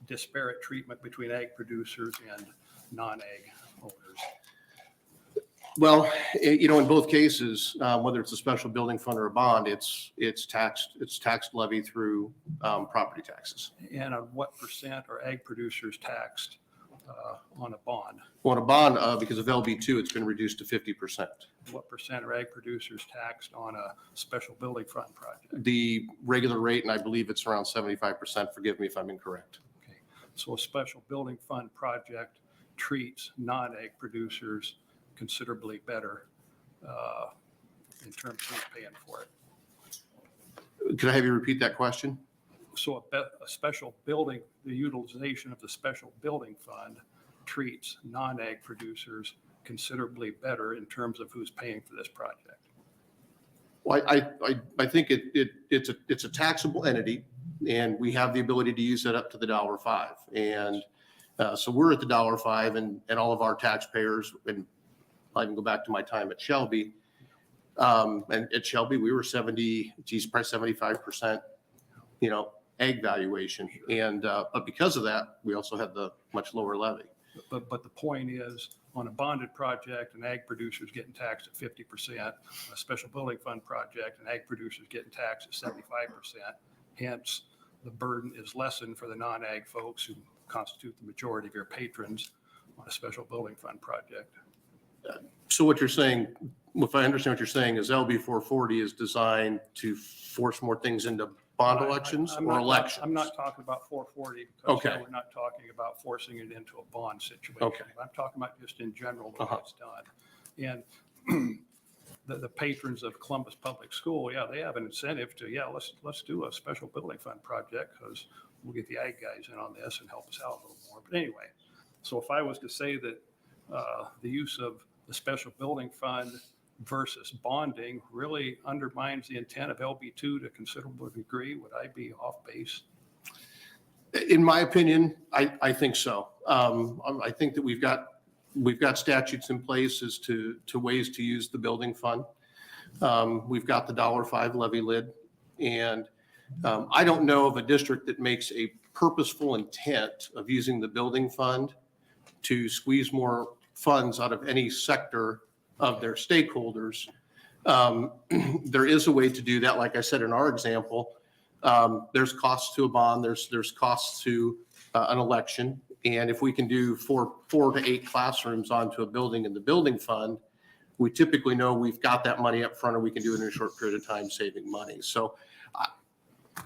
disparate treatment between ag producers and non-ag owners. Well, in both cases, whether it's a special building fund or a bond, it's taxed levy through property taxes. And on what percent are ag producers taxed on a bond? On a bond, because of LB2, it's been reduced to 50%. What percent are ag producers taxed on a special building fund project? The regular rate, and I believe it's around 75%. Forgive me if I'm incorrect. Okay, so a special building fund project treats non-ag producers considerably better in terms of who's paying for it. Could I have you repeat that question? So a special building, the utilization of the special building fund treats non-ag producers considerably better in terms of who's paying for this project. Well, I think it's a taxable entity, and we have the ability to use that up to the $5. And so we're at the $5, and all of our taxpayers, and I can go back to my time at Shelby. And at Shelby, we were probably 75%, ag valuation. And, but because of that, we also had the much lower levy. But the point is, on a bonded project, an ag producer is getting taxed at 50%. A special building fund project, an ag producer is getting taxed at 75%. Hence, the burden is lessened for the non-ag folks who constitute the majority of your patrons on a special building fund project. So what you're saying, if I understand what you're saying, is LB 440 is designed to force more things into bond elections or elections? I'm not talking about 440 because Okay. we're not talking about forcing it into a bond situation. Okay. I'm talking about just in general the way it's done. And the patrons of Columbus Public School, yeah, they have an incentive to, let's do a special building fund project because we'll get the ag guys in on this and help us out a little more. But anyway, so if I was to say that the use of the special building fund versus bonding really undermines the intent of LB2 to a considerable degree, would I be off base? In my opinion, I think so. I think that we've got statutes in place as to ways to use the building fund. We've got the $5 levy lid, and I don't know of a district that makes a purposeful intent of using the building fund to squeeze more funds out of any sector of their stakeholders There is a way to do that. Like I said, in our example, there's costs to a bond, there's costs to an election. And if we can do 4 to 8 classrooms onto a building in the building fund, we typically know we've got that money up front, or we can do it in a short period of time, saving money. So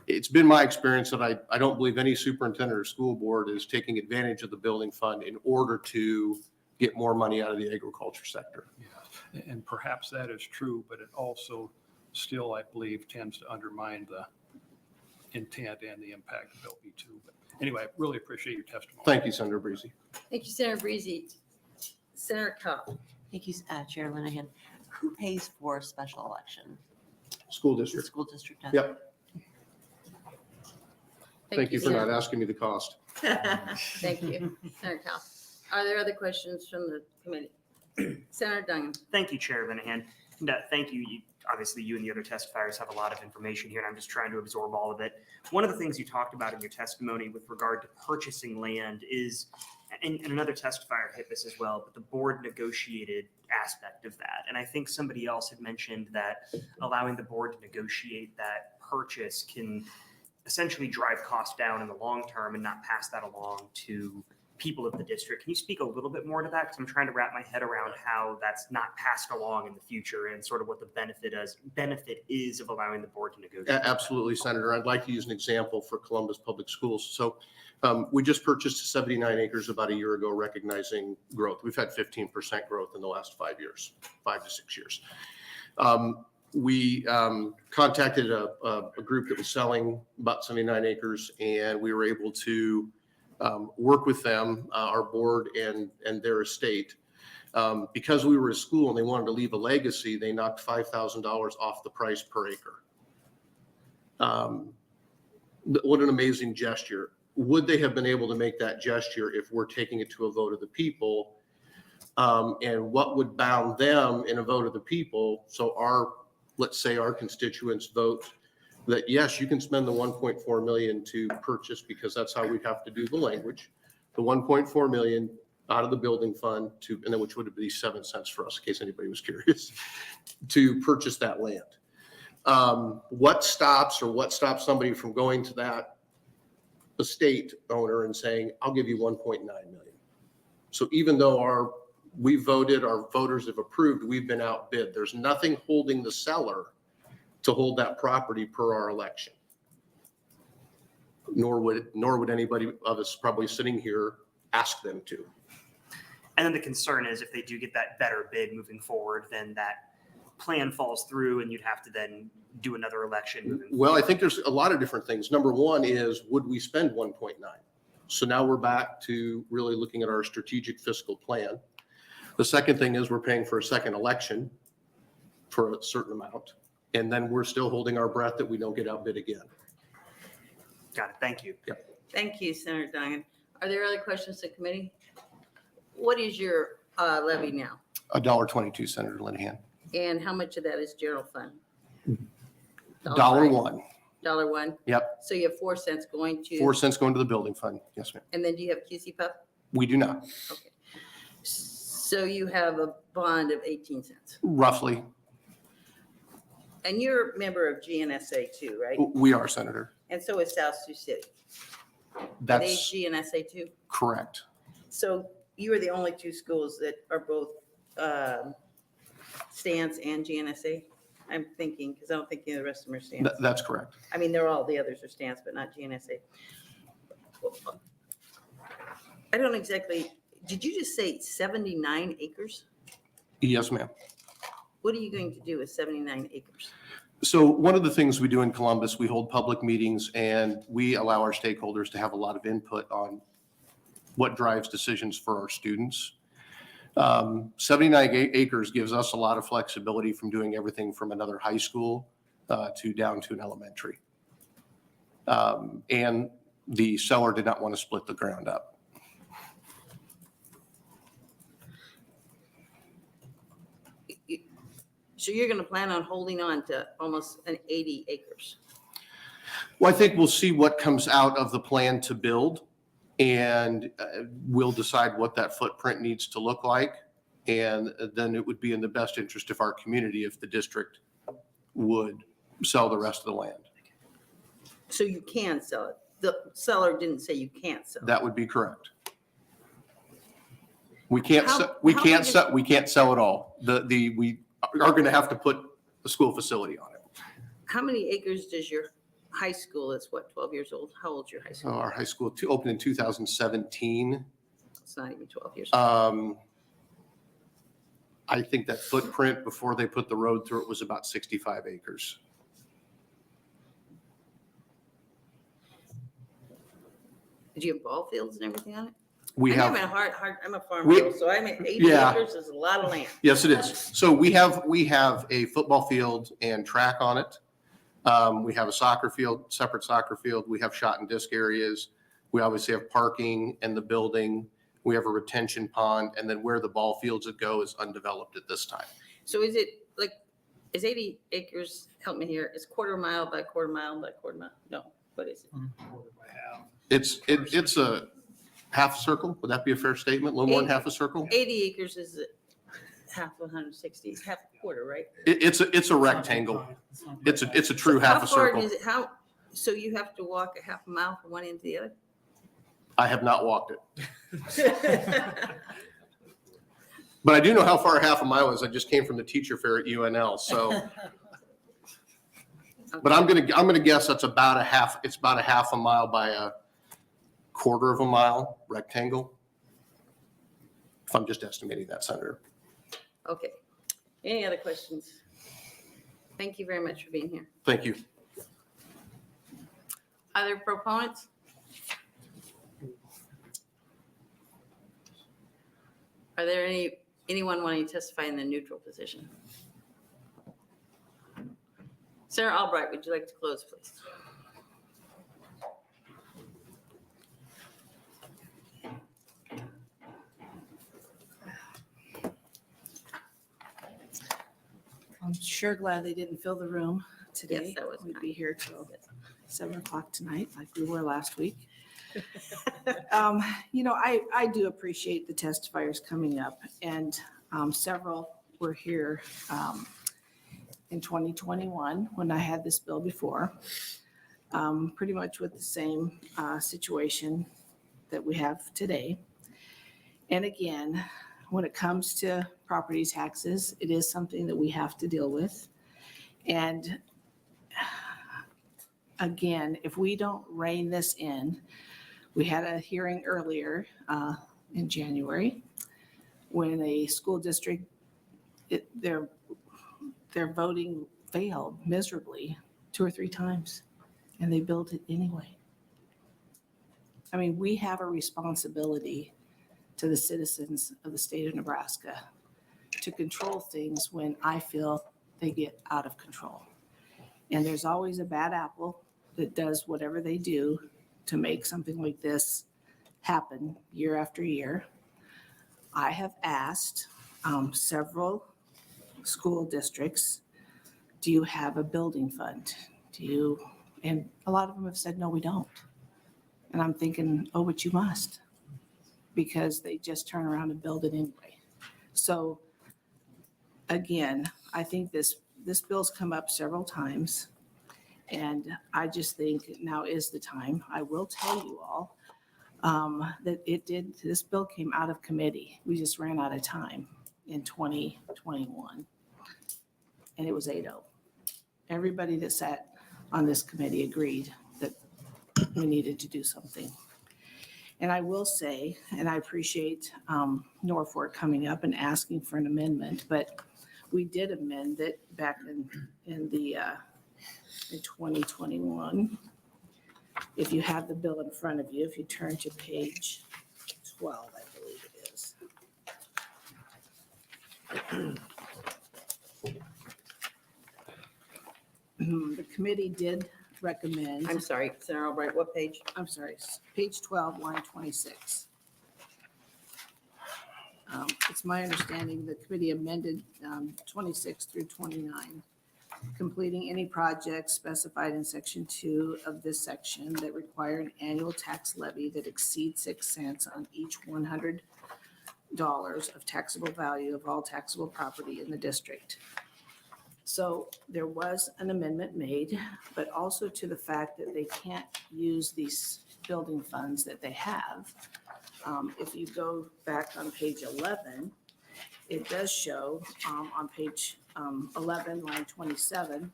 it's been my experience that I don't believe any superintendent or school board is taking advantage of the building fund in order to get more money out of the agriculture sector. Yeah. And perhaps that is true, but it also still, I believe, tends to undermine the intent and the impact of Bill B2. But anyway, I really appreciate your testimony. Thank you, Senator Breezy. Thank you, Senator Breezy. Senator Cobb. Thank you, Chair Linehan. Who pays for a special election? School The district. school district does? Yep. Thank you for not Senator. asking me the cost. Thank you, Senator Cobb. Are there other questions from the committee? Senator Dunham. Thank you, Chair Linehan. And thank you. Obviously, you and the other testifiers have a lot of information here, and I'm just trying to absorb all of it. One of the things you talked about in your testimony with regard to purchasing land is, and another testifier hit this as well, but the board negotiated aspect of that. And I think somebody else had mentioned that allowing the board to negotiate that purchase can essentially drive costs down in the long term and not pass that along to people of the district. Can you speak a little bit more to that? Because I'm trying to wrap my head around how that's not passed along in the future and sort of what the benefit is of allowing the board to negotiate. Absolutely, Senator. I'd like to use an example for Columbus Public Schools. So we just purchased 79 acres about a year ago, recognizing growth. We've had 15% growth in the last 5 years, 5 to 6 years. We contacted a group that was selling about 79 acres, and we were able to work with them, our board and their estate. Because we were a school and they wanted to leave a legacy, they knocked $5,000 off the price per acre. What an amazing gesture. Would they have been able to make that gesture if we're taking it to a vote of the people? And what would bound them in a vote of the people? So let's say our constituents vote that, yes, you can spend the 1.4 million to purchase, because that's how we'd have to do the language, the 1.4 million out of the building fund and then which would be 7 cents for us, in case anybody was curious, to purchase that land. What stops somebody from going to that estate owner and saying, I'll give you 1.9 million? So even though our voters have approved, we've been outbid. There's nothing holding the seller to hold that property per our election. Nor would anybody of us probably sitting here ask them to. And then the concern is if they do get that better bid moving forward, then that plan falls through and you'd have to then do another election moving forward. Well, I think there's a lot of different things. Number one is, would we spend 1.9? So now we're back to really looking at our strategic fiscal plan. The second thing is we're paying for a second election for a certain amount. And then we're still holding our breath that we don't get outbid again. Got it. Thank you. Thank you, Senator Dunham. Are there other questions to the committee? What is your levy now? $1.22, Senator Linehan. And how much of that is general fund? $1. $1. Yep. So you have 4 cents going to. 4 cents going to the building fund. Yes, ma'am. And then do you have QC Pup? We do not. Okay. So you have a bond of 18 cents. Roughly. And you're a member of GNSA too, right? We are, Senator. And so is South Sioux City. Are they That's GNSA too? correct. So you are the only 2 schools that are both Stance and GNSA? I'm thinking, because I don't think any of the rest of them are Stance. That's correct. I mean, the others are Stance, but not GNSA. I don't exactly, did you just say 79 acres? Yes, ma'am. What are you going to do with 79 acres? So one of the things we do in Columbus, we hold public meetings and we allow our stakeholders to have a lot of input on what drives decisions for our students. 79 acres gives us a lot of flexibility from doing everything from another high school to down to an elementary. And the seller did not want to split the ground up. So you're going to plan on holding on to almost an 80 acres? Well, I think we'll see what comes out of the plan to build, and we'll decide what that footprint needs to look like. And then it would be in the best interest of our community if the district would sell the rest of the land. So you can sell it. The seller didn't say you can't sell it. That would be correct. We can't, How- we how can't big is- sell, we can't sell it all. We are going to have to put a school facility on it. How many acres does your high school, it's what, 12 years old? How old's your high So school? our high school opened in 2017. It's not even 12 years old. I think that footprint before they put the road through it was about 65 acres. Did you have ball fields and everything on it? We have. I'm a farm We- girl, so I mean, 80 Yeah. acres is a lot of land. Yes, it is. So we have a football field and track on it. We have a soccer field, separate soccer field. We have shot and disc areas. We obviously have parking and the building. We have a retention pond, and then where the ball fields would go is undeveloped at this time. So is it like, is 80 acres, help me here, is quarter mile by quarter mile by quarter mile? No, what is it? It's a half circle. Would that be a fair statement? A little more than half a circle? 80 acres is half of 160, half a quarter, right? It's a rectangle. It's a true So half how a far circle. is it? So you have to walk a half a mile from one end to the other? I have not walked it. But I do know how far half a mile is. I just came from the teacher fair at UNL, so. But I'm gonna guess that's about a half a mile by a quarter of a mile rectangle. If I'm just estimating that, Senator. Okay. Any other questions? Thank you very much for being here. Thank you. Other proponents? Are there anyone wanting to testify in the neutral position? Sarah Albrecht, would you like to close, please? I'm sure glad they didn't fill the room today. Yes, that was We'd nice. be here till 7 o'clock tonight, like we were last week. I do appreciate the testifiers coming up, and several were here in 2021 when I had this bill before, pretty much with the same situation that we have today. And again, when it comes to property taxes, it is something that we have to deal with. And again, if we don't rein this in, we had a hearing earlier in January when a school district, their voting failed miserably 2 or 3 times, and they built it anyway. I mean, we have a responsibility to the citizens of the state of Nebraska to control things when I feel they get out of control. And there's always a bad apple that does whatever they do to make something like this happen year after year. I have asked several school districts, do you have a building fund? And a lot of them have said, no, we don't. And I'm thinking, oh, but you must, because they just turn around and build it anyway. So again, I think this bill's come up several times, and I just think now is the time. I will tell you all that this bill came out of committee. We just ran out of time in 2021, and it was 8-0. Everybody that sat on this committee agreed that we needed to do something. And I will say, and I appreciate Norfolk coming up and asking for an amendment, but we did amend it back in 2021. If you have the bill in front of you, if you turn to page 12, I believe it is. The committee did recommend. I'm sorry, Senator Albright, what page? I'm sorry, page 12, line 26. It's my understanding the committee amended 26 through 29, completing any projects specified in section 2 of this section that require an annual tax levy that exceeds 6 cents on each 100 of taxable value of all taxable property in the district. So there was an amendment made, but also to the fact that they can't use these building funds that they have. If you go back on page 11, it does show on page 11, line 27,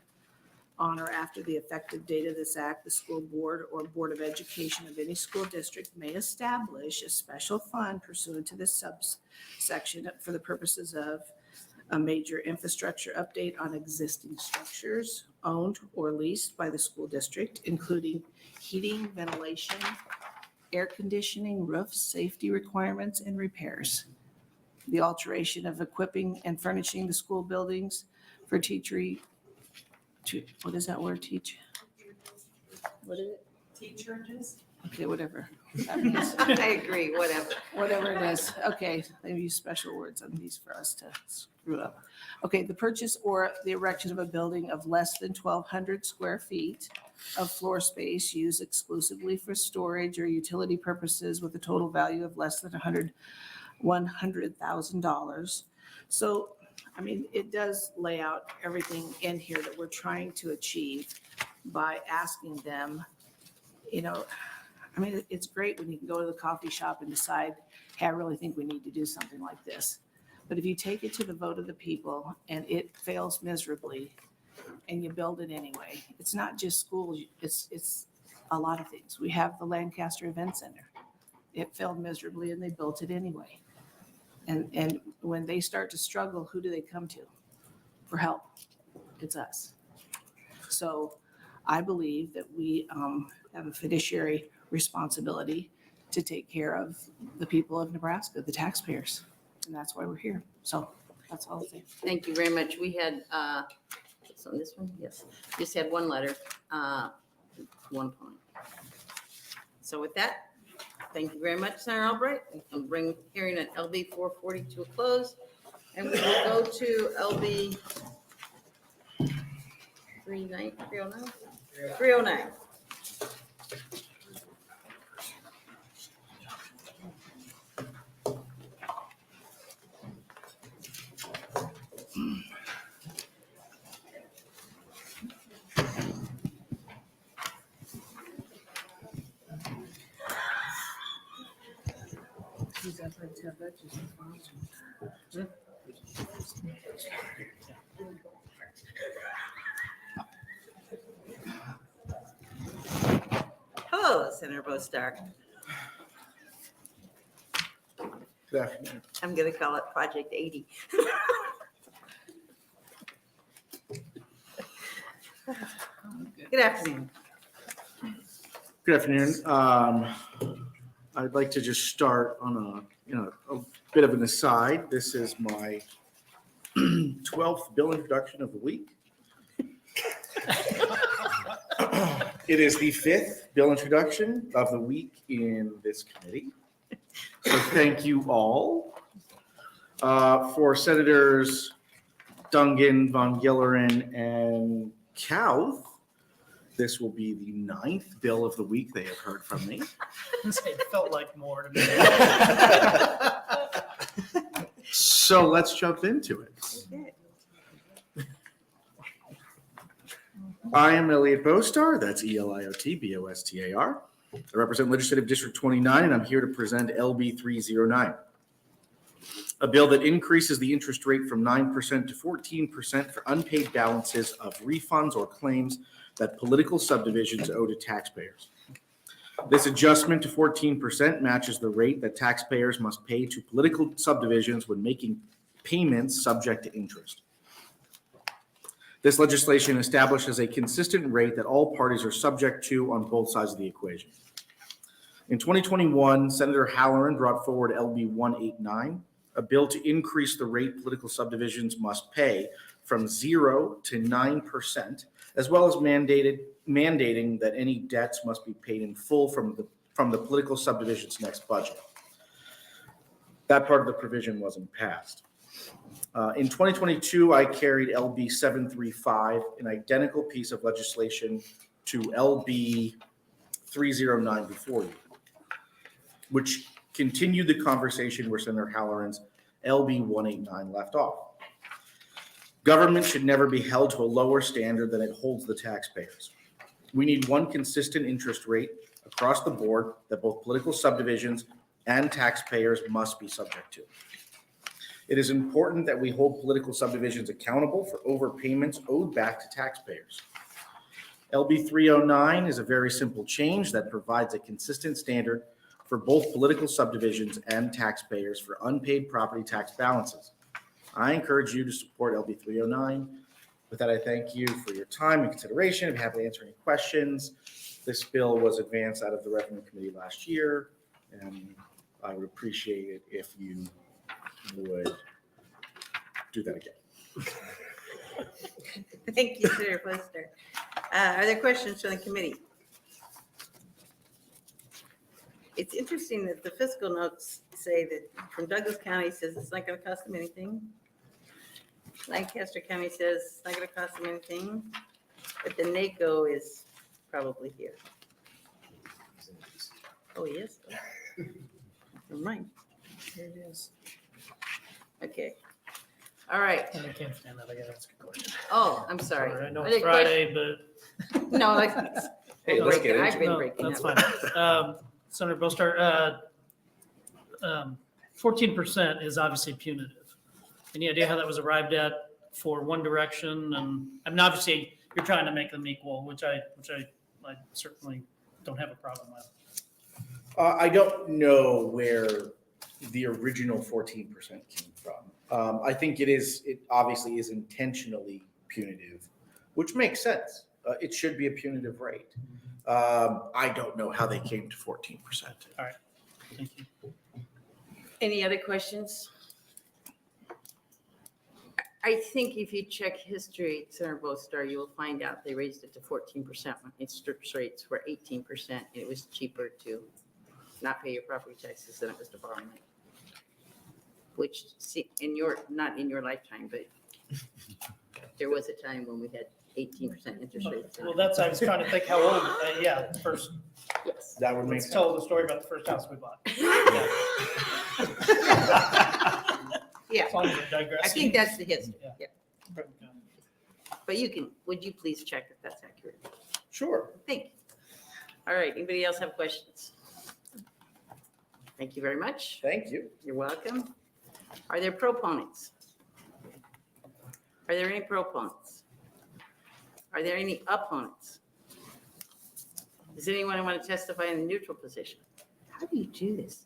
on or after the effective date of this act, the school board or board of education of any school district may establish a special fund pursuant to this subsection for the purposes of a major infrastructure update on existing structures owned or leased by the school district, including heating, ventilation, air conditioning, roofs, safety requirements, and repairs. The alteration of equipping and furnishing the school buildings for what is that word, teach? What is it? Teachers. Okay, whatever. That means. I agree, whatever. Whatever it is. Okay, they use special words on these for us to screw up. Okay, the purchase or the erection of a building of less than 1,200 square feet of floor space used exclusively for storage or utility purposes with a total value of less than $100,000. So, I mean, it does lay out everything in here that we're trying to achieve by asking them, you know, I mean, it's great when you can go to the coffee shop and decide, hey, I really think we need to do something like this. But if you take it to the vote of the people and it fails miserably and you build it anyway, it's not just schools, it's a lot of things. We have the Lancaster Event Center. It failed miserably and they built it anyway. And when they start to struggle, who do they come to for help? It's us. So I believe that we have a fiduciary responsibility to take care of the people of Nebraska, the taxpayers. And that's why we're here. So that's all I'll say. Thank you very much. We had, it's on this one, yes, just had one letter, one point. So with that, thank you very much, Senator Albrecht. I'll bring hearing at LB 440 to a close. And we will go to LB 309. Hello, Senator Bostar. Good afternoon. I'm going to call it Project 80. Good afternoon. Good afternoon. I'd like to just start on a bit of an aside. This is my 12th bill introduction of the week. It is the 5th bill introduction of the week in this committee. So thank you all. For Senators Dungan, Von Gilleren, and Kauth, this will be the 9th bill of the week they have heard from me. It felt like more to me. So let's jump into it. Okay. I am Elliot Bostar, that's ELIOT-BOSTAR. I represent Legislative District 29, and I'm here to present LB 309, a bill that increases the interest rate from 9% to 14% for unpaid balances of refunds or claims that political subdivisions owe to taxpayers. This adjustment to 14% matches the rate that taxpayers must pay to political subdivisions when making payments subject to interest. This legislation establishes a consistent rate that all parties are subject to on both sides of the equation. In 2021, Senator Halloran brought forward LB 189, a bill to increase the rate political subdivisions must pay from 0 to 9%, as well as mandating that any debts must be paid in full from the political subdivision's next budget. That part of the provision wasn't passed. In 2022, I carried LB 735, an identical piece of legislation, to LB 309 before you, which continue the conversation where Senator Halloran's LB 189 left off. Government should never be held to a lower standard than it holds the taxpayers. We need one consistent interest rate across the board that both political subdivisions and taxpayers must be subject to. It is important that we hold political subdivisions accountable for overpayments owed back to taxpayers. LB 309 is a very simple change that provides a consistent standard for both political subdivisions and taxpayers for unpaid property tax balances. I encourage you to support LB 309. With that, I thank you for your time and consideration. I'm happy to answer any questions. This bill was advanced out of the Revenue Committee last year, and I would appreciate it if you would do that again. Thank you, Senator Bostar. Are there questions from the committee? It's interesting that the fiscal notes say that from Douglas County says it's not going to cost them anything. Lancaster County says it's not going to cost them anything, but the NACO is probably here. Oh, yes. Never mind. Here it is. Okay. All right. And I can't stand that. I gotta ask a question. Oh, I'm sorry. I know Are it's there Friday, but. No, I've Hey, let's get I've into been No, breaking that's up. fine. Senator Bostar, 14% is obviously punitive. Any idea how that was arrived at for One Direction? And I mean, obviously, you're trying to make them equal, which I certainly don't have a problem with. I don't know where the original 14% came from. I think it obviously is intentionally punitive, which makes sense. It should be a punitive rate. I don't know how they came to 14%. Thank you. Any other questions? I think if you check history, Senator Bostar, you will find out they raised it to 14% when interest rates were 18%, and it was cheaper to not pay your property taxes than it was to borrow money. Which, not in your lifetime, but there was a time when we had 18% interest rates. Well, I was trying to think how old, first, Yes. That would make let's sense. tell the story about the first house we bought. Yeah, As long as we're digressing. I think that's the history, Yeah. yeah. But would you please check if that's accurate? Sure. Thank you. All right, anybody else have questions? Thank you very much. Thank you. You're welcome. Are there proponents? Are there any proponents? Are there any opponents? Does anyone want to testify in a neutral position? How do you do this?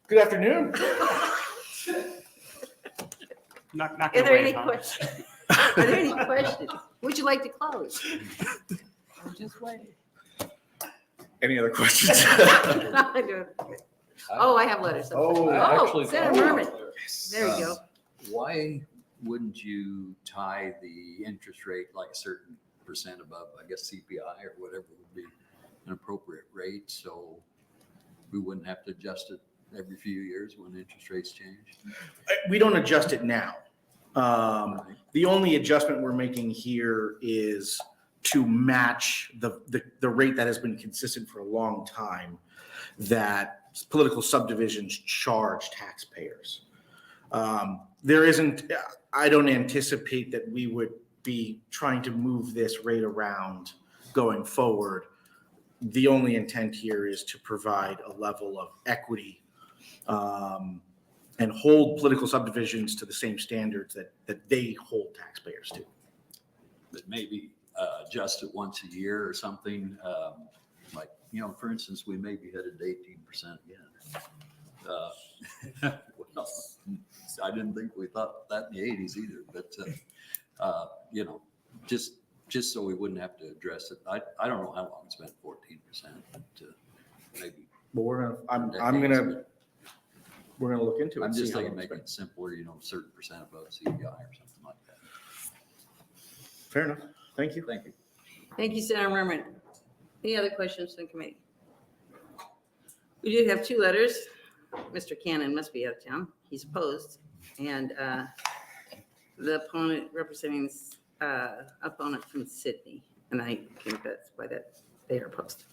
Good afternoon. Not Are gonna there wait, any huh? questions? Are there any questions? Would you like to close? Just wait. Any other questions? Oh, I have letters. Oh, Oh, Senator Murman. There you go. Why wouldn't you tie the interest rate like a certain percent above, I guess CPI or whatever would be an appropriate rate, so we wouldn't have to adjust it every few years when interest rates change? We don't adjust it now. The only adjustment we're making here is to match the rate that has been consistent for a long time that political subdivisions charge taxpayers. I don't anticipate that we would be trying to move this rate around going forward. The only intent here is to provide a level of equity and hold political subdivisions to the same standards that they hold taxpayers to. But maybe adjust it once a year or something, like, for instance, we may be headed to 18% again. Well, I didn't think we thought that in the 80s either, but, just so we wouldn't have to address it. I don't know how long it's been 14%, but maybe. But we're gonna look into it. I'm see just how thinking long it's making it simpler, certain percent above CPI or something like that. been. Fair enough. Thank you. Thank you. Thank you, Senator Murman. Any other questions from the committee? We do have two letters. Mr. Cannon must be out of town. He's opposed. And the opponent representing opponent from Sydney, and I think that's why they are opposed.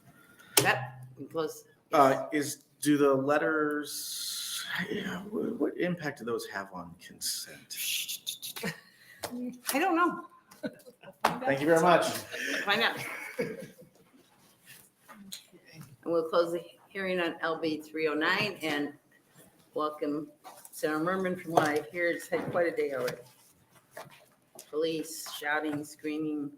That, we close. Do the letters, what impact do those have on consent? I don't know. Thank you very much. Find out. And we'll close the hearing on LB 309 and welcome Senator Murman. From what I hear, it's had quite a day already. Police shouting, screaming.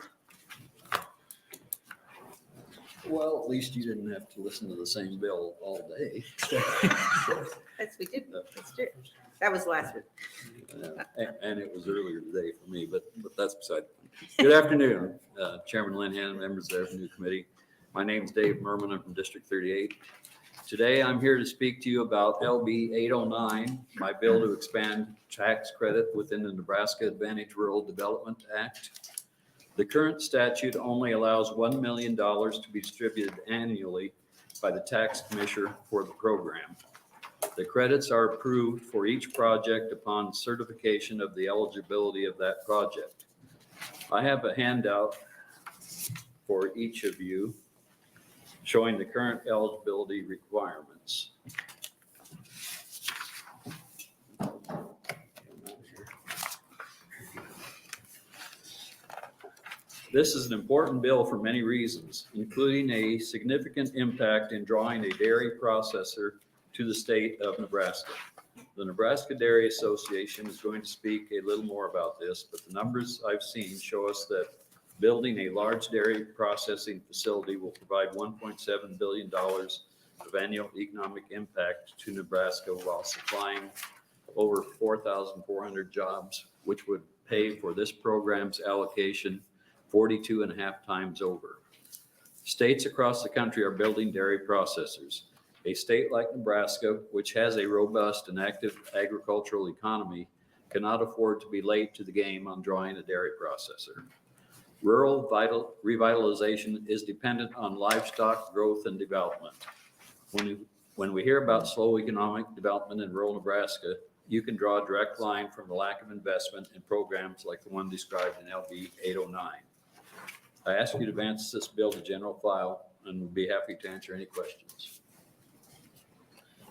Well, at least you didn't have to listen to the same bill all day. Yes, we did. That's true. That was last week. And it was earlier today for me, but that's beside. Good afternoon, Chairman Linehan, members of the Revenue Committee. My name is Dave Murman. I'm from District 38. Today, I'm here to speak to you about LB 809, my bill to expand tax credit within the Nebraska Advantage Rural Development Act. The current statute only allows $1 million to be distributed annually by the tax commissioner for the program. The credits are approved for each project upon certification of the eligibility of that project. I have a handout for each of you showing the current eligibility requirements. This is an important bill for many reasons, including a significant impact in drawing a dairy processor to the state of Nebraska. The Nebraska Dairy Association is going to speak a little more about this, but the numbers I've seen show us that building a large dairy processing facility will provide $1.7 billion of annual economic impact to Nebraska while supplying over 4,400 jobs, which would pay for this program's allocation 42 and a half times over. States across the country are building dairy processors. A state like Nebraska, which has a robust and active agricultural economy, cannot afford to be late to the game on drawing a dairy processor. Rural revitalization is dependent on livestock growth and development. When we hear about slow economic development in rural Nebraska, you can draw a direct line from the lack of investment in programs like the one described in LB 809. I ask you to advance this bill to general file and we'll be happy to answer any questions.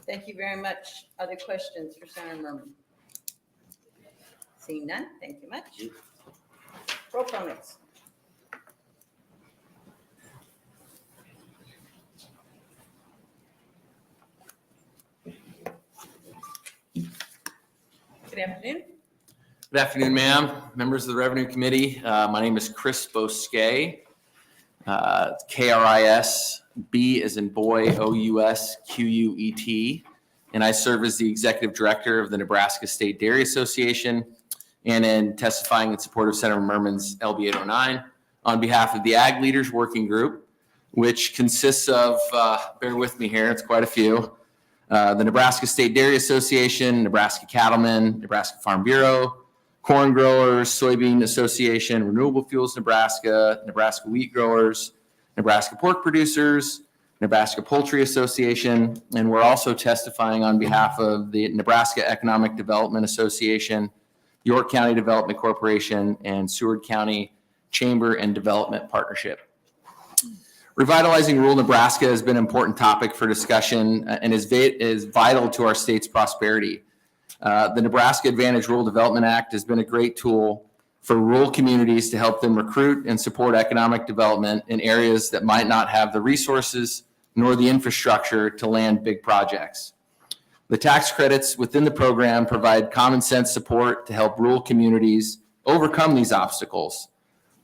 Thank you very much. Other questions for Senator Murman? Seeing none, thank you much. Proponents. Good afternoon. Good afternoon, ma'am. Members of the Revenue Committee. My name is Chris Bosquet, KRIS, B as in boy, OUSQUET. And I serve as the Executive Director of the Nebraska State Dairy Association and in testifying in support of Senator Murman's LB 809 on behalf of the Ag Leaders Working Group, which consists of, bear with me here, it's quite a few, the Nebraska State Dairy Association, Nebraska Cattlemen, Nebraska Farm Bureau, Corn Growers, Soybean Association, Renewable Fuels Nebraska, Nebraska Wheat Growers, Nebraska Pork Producers, Nebraska Poultry Association, and we're also testifying on behalf of the Nebraska Economic Development Association, York County Development Corporation, and Seward County Chamber and Development Partnership. Revitalizing rural Nebraska has been an important topic for discussion and is vital to our state's prosperity. The Nebraska Advantage Rural Development Act has been a great tool for rural communities to help them recruit and support economic development in areas that might not have the resources nor the infrastructure to land big projects. The tax credits within the program provide common sense support to help rural communities overcome these obstacles.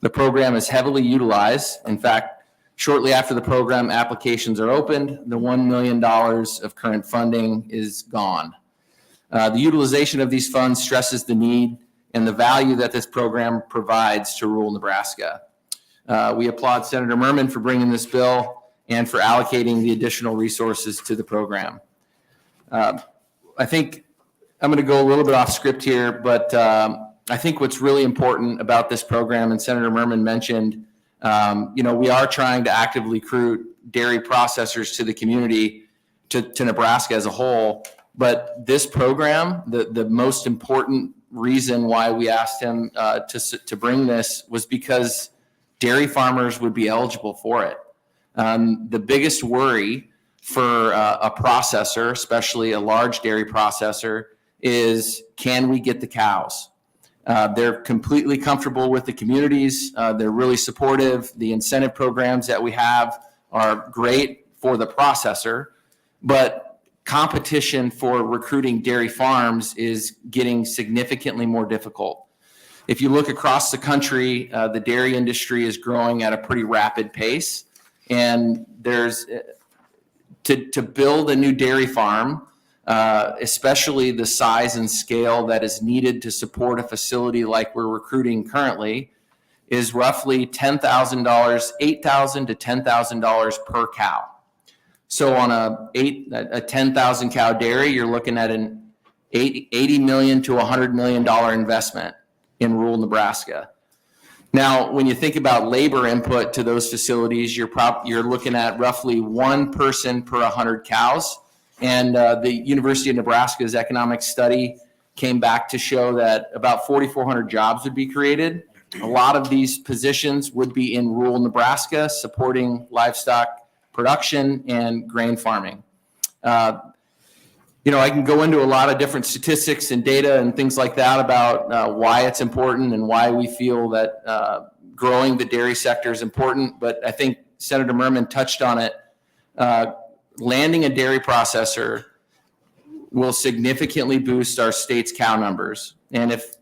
The program is heavily utilized. In fact, shortly after the program applications are opened, the $1 million of current funding is gone. The utilization of these funds stresses the need and the value that this program provides to rural Nebraska. We applaud Senator Murman for bringing this bill and for allocating the additional resources to the program. I think I'm going to go a little bit off script here, but I think what's really important about this program, and Senator Murman mentioned, we are trying to actively recruit dairy processors to the community, to Nebraska as a whole. But this program, the most important reason why we asked him to bring this was because dairy farmers would be eligible for it. The biggest worry for a processor, especially a large dairy processor, is can we get the cows? They're completely comfortable with the communities. They're really supportive. The incentive programs that we have are great for the processor, but competition for recruiting dairy farms is getting significantly more difficult. If you look across the country, the dairy industry is growing at a pretty rapid pace, and there's to build a new dairy farm, especially the size and scale that is needed to support a facility like we're recruiting currently, is roughly $10,000, $8,000 to $10,000 per cow. So on a 10,000 cow dairy, you're looking at an $80 million to $100 million investment in rural Nebraska. Now, when you think about labor input to those facilities, you're looking at roughly one person per 100 cows. And the University of Nebraska's economic study came back to show that about 4,400 jobs would be created. A lot of these positions would be in rural Nebraska, supporting livestock production and grain farming. I can go into a lot of different statistics and data and things like that about why it's important and why we feel that growing the dairy sector is important. But I think Senator Murman touched on it. Landing a dairy processor will significantly boost our state's cow numbers. And if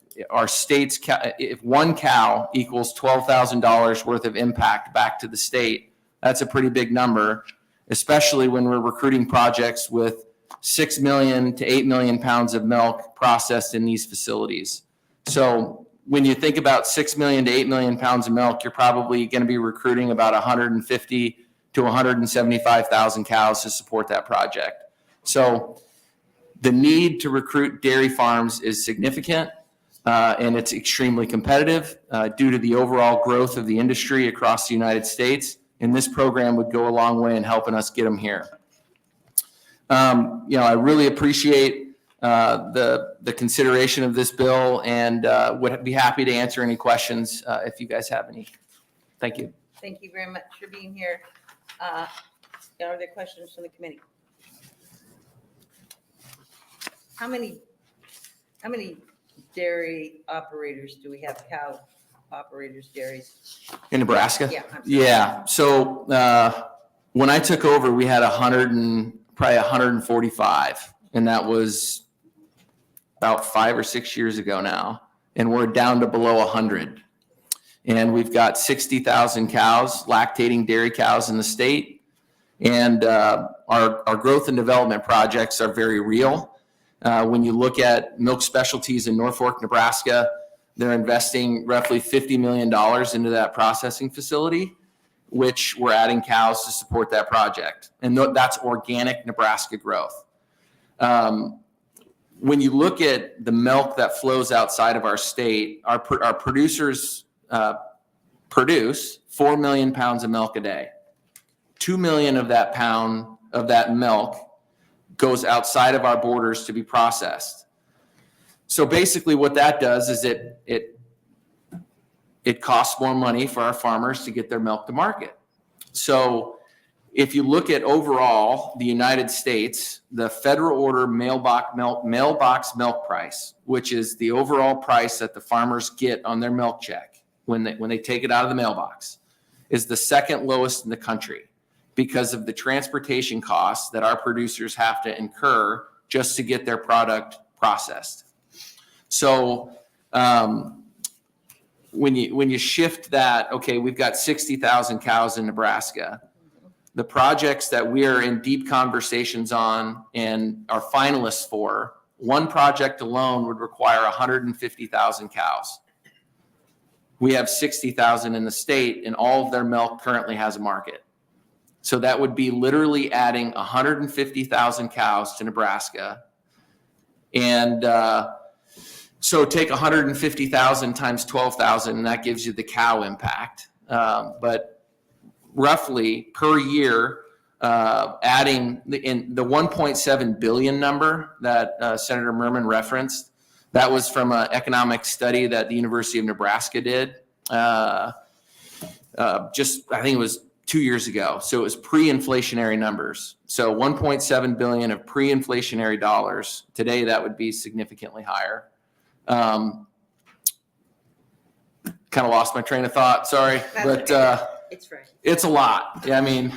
one cow equals $12,000 worth of impact back to the state, that's a pretty big number, especially when we're recruiting projects with 6 million to 8 million pounds of milk processed in these facilities. So when you think about 6 million to 8 million pounds of milk, you're probably going to be recruiting about 150 to 175,000 cows to support that project. So the need to recruit dairy farms is significant, and it's extremely competitive due to the overall growth of the industry across the United States. And this program would go a long way in helping us get them here. I really appreciate the consideration of this bill, and would be happy to answer any questions if you guys have any. Thank you. Thank you very much for being here. Are there questions from the committee? How many dairy operators do we have? Cow operators, dairies? In Nebraska? Yeah. Yeah. So when I took over, we had probably 145, and that was about 5 or 6 years ago now, and we're down to below 100. And we've got 60,000 cows, lactating dairy cows in the state. And our growth and development projects are very real. When you look at Milk Specialties in Norfolk, Nebraska, they're investing roughly $50 million into that processing facility, which we're adding cows to support that project. And that's organic Nebraska growth. When you look at the milk that flows outside of our state, our producers produce 4 million pounds of milk a day. 2 million of that milk goes outside of our borders to be processed. So basically what that does is it costs more money for our farmers to get their milk to market. So if you look at overall the United States, the federal order mailbox milk price, which is the overall price that the farmers get on their milk check when they take it out of the mailbox, is the second lowest in the country because of the transportation costs that our producers have to incur just to get their product processed. So when you shift that, okay, we've got 60,000 cows in Nebraska. The projects that we are in deep conversations on and are finalists for, one project alone would require 150,000 cows. We have 60,000 in the state, and all of their milk currently has a market. So that would be literally adding 150,000 cows to Nebraska. And so take 150,000 times 12,000, and that gives you the cow impact. But roughly per year, adding the 1.7 billion number that Senator Murman referenced, That was from an economic study that the University of Nebraska did. I think it was 2 years ago. So it was pre-inflationary numbers. So 1.7 billion of pre-inflationary dollars. Today, that would be significantly higher. Kind of lost my train of thought. Sorry, but It's right. it's a lot. Yeah, I mean,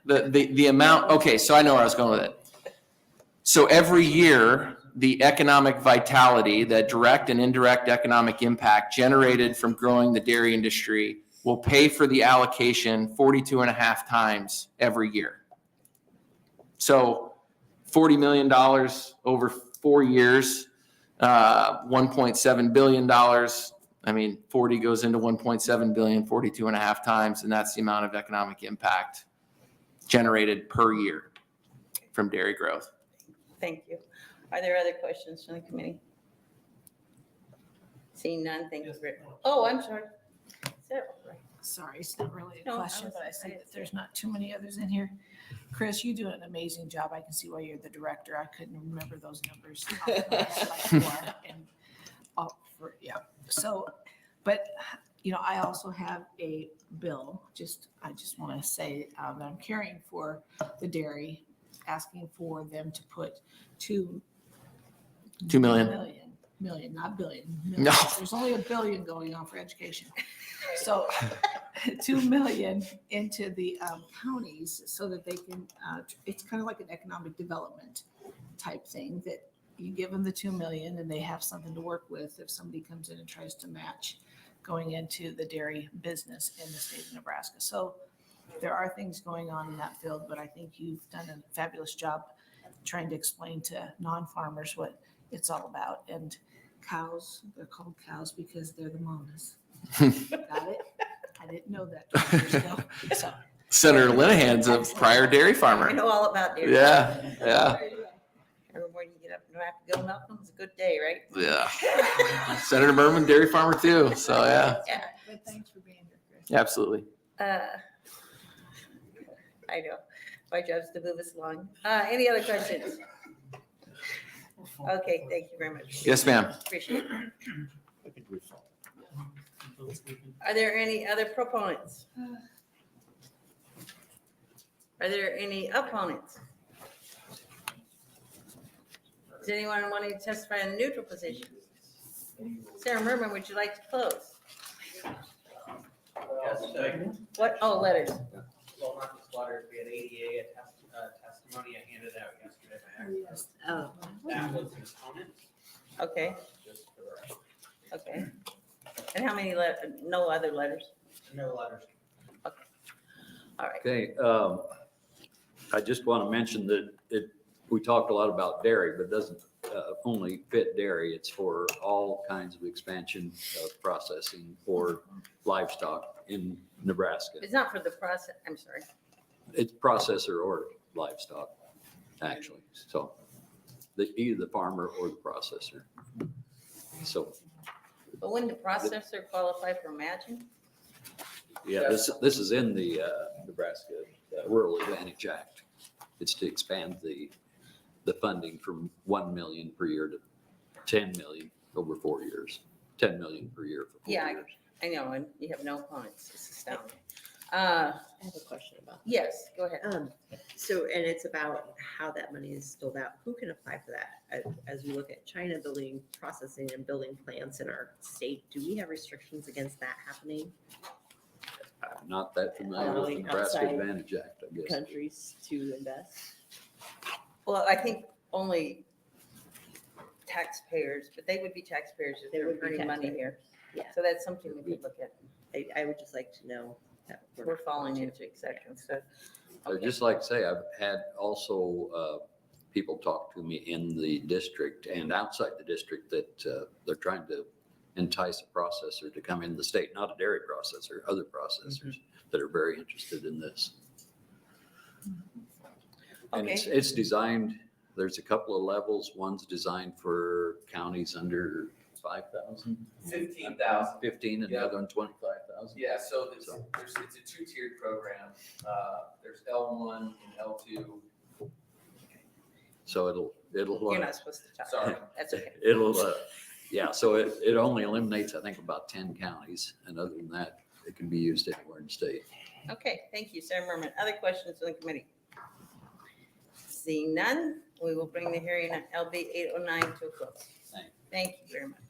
the amount. Okay, so I know where I was going with it. So every year, the economic vitality, the direct and indirect economic impact generated from growing the dairy industry will pay for the allocation 42 and a half times every year. So $40 million over 4 years, $1.7 billion. I mean, 40 goes into 1.7 billion, 42 and a half times, and that's the amount of economic impact generated per year from dairy growth. Thank you. Are there other questions from the committee? Seeing none, thank you. Oh, I'm sorry. Sarah. Sorry, it's not really a No, question, but I see that there's not too many others in here. Chris, you do an amazing job. I can see why you're the director. I couldn't remember those numbers. So, but, I also have a bill, I just want to say that I'm carrying for the dairy, asking for them to put 2 million, not billion. No. There's only $1 billion going on for education. So 2 million into the counties so that they can, it's kind of like an economic development type thing that you give them the 2 million and they have something to work with if somebody comes in and tries to match going into the dairy business in the state of Nebraska. So there are things going on in that field, but I think you've done a fabulous job trying to explain to non-farmers what it's all about. And cows, they're called cows because they're the mamas. Got it? I didn't know that 20 years ago. So. Senator Linehan's a prior dairy I farmer. know all about dairy. Yeah. Every morning you get up and have to go milk them, it's a good day, right? Yeah. Senator Murman, dairy farmer too. So yeah, Yeah. But thanks for being here, Chris. absolutely. I know. My job's to move us along. Any other questions? Okay, thank you very much. Yes, ma'am. Appreciate it. Are there any other proponents? Are there any opponents? Does anyone want to testify in a neutral position? Sarah Murman, would you like to close? What? Oh, letters. Well, not just letters, we had ADA testimony I handed out yesterday by accident. Oh. That was an opponent. Okay, Just for the record. okay. And how many no other letters? No letters. All right. Okay, I just want to mention that we talked a lot about dairy, but it doesn't only fit dairy. It's for all kinds of expansion of processing for livestock in Nebraska. It's not for the process, I'm sorry. It's processor or livestock, actually. So either the farmer or the processor. So, But wouldn't the processor qualify for matching? yeah, this is in the Nebraska Rural Advantage Act. It's to expand the funding from 1 million per year to 10 million over 4 years. 10 million per year for 4 Yeah, years. I know, and you have no opponents. It's astounding. I have a question about that. Yes, go ahead. So, and it's about how that money is doled out. Who can apply for that? As we look at China building, processing and building plants in our state, do we have restrictions against that happening? I'm not that familiar with the Allowing Nebraska outside Advantage Act, I guess. Countries to invest? Well, I think only taxpayers, but they would be taxpayers if They they're would be earning money taxpayers. here. Yeah. So that's something we could look at. I would just like to know that. We're falling into exceptions, so. I'd okay. just like to say, I've had also people talk to me in the district and outside the district that they're trying to entice a processor to come in the state, not a dairy processor, other processors that are very interested in this. And Okay. it's designed, there's a couple of levels. One's designed for counties under 5,000. 15,000. 15 and the Yeah. other one 25,000. Yeah, so it's a two-tiered program. There's L1 and L2. So it'll. You're not supposed to talk. Sorry. That's okay. It'll Yeah, so it only eliminates, I think, about 10 counties. And other than that, it can be used anywhere in the state. Okay, thank you, Senator Murman. Other questions from the committee? Seeing none, we will bring the hearing on LB 809 to a close. Thank you. Thank you very much.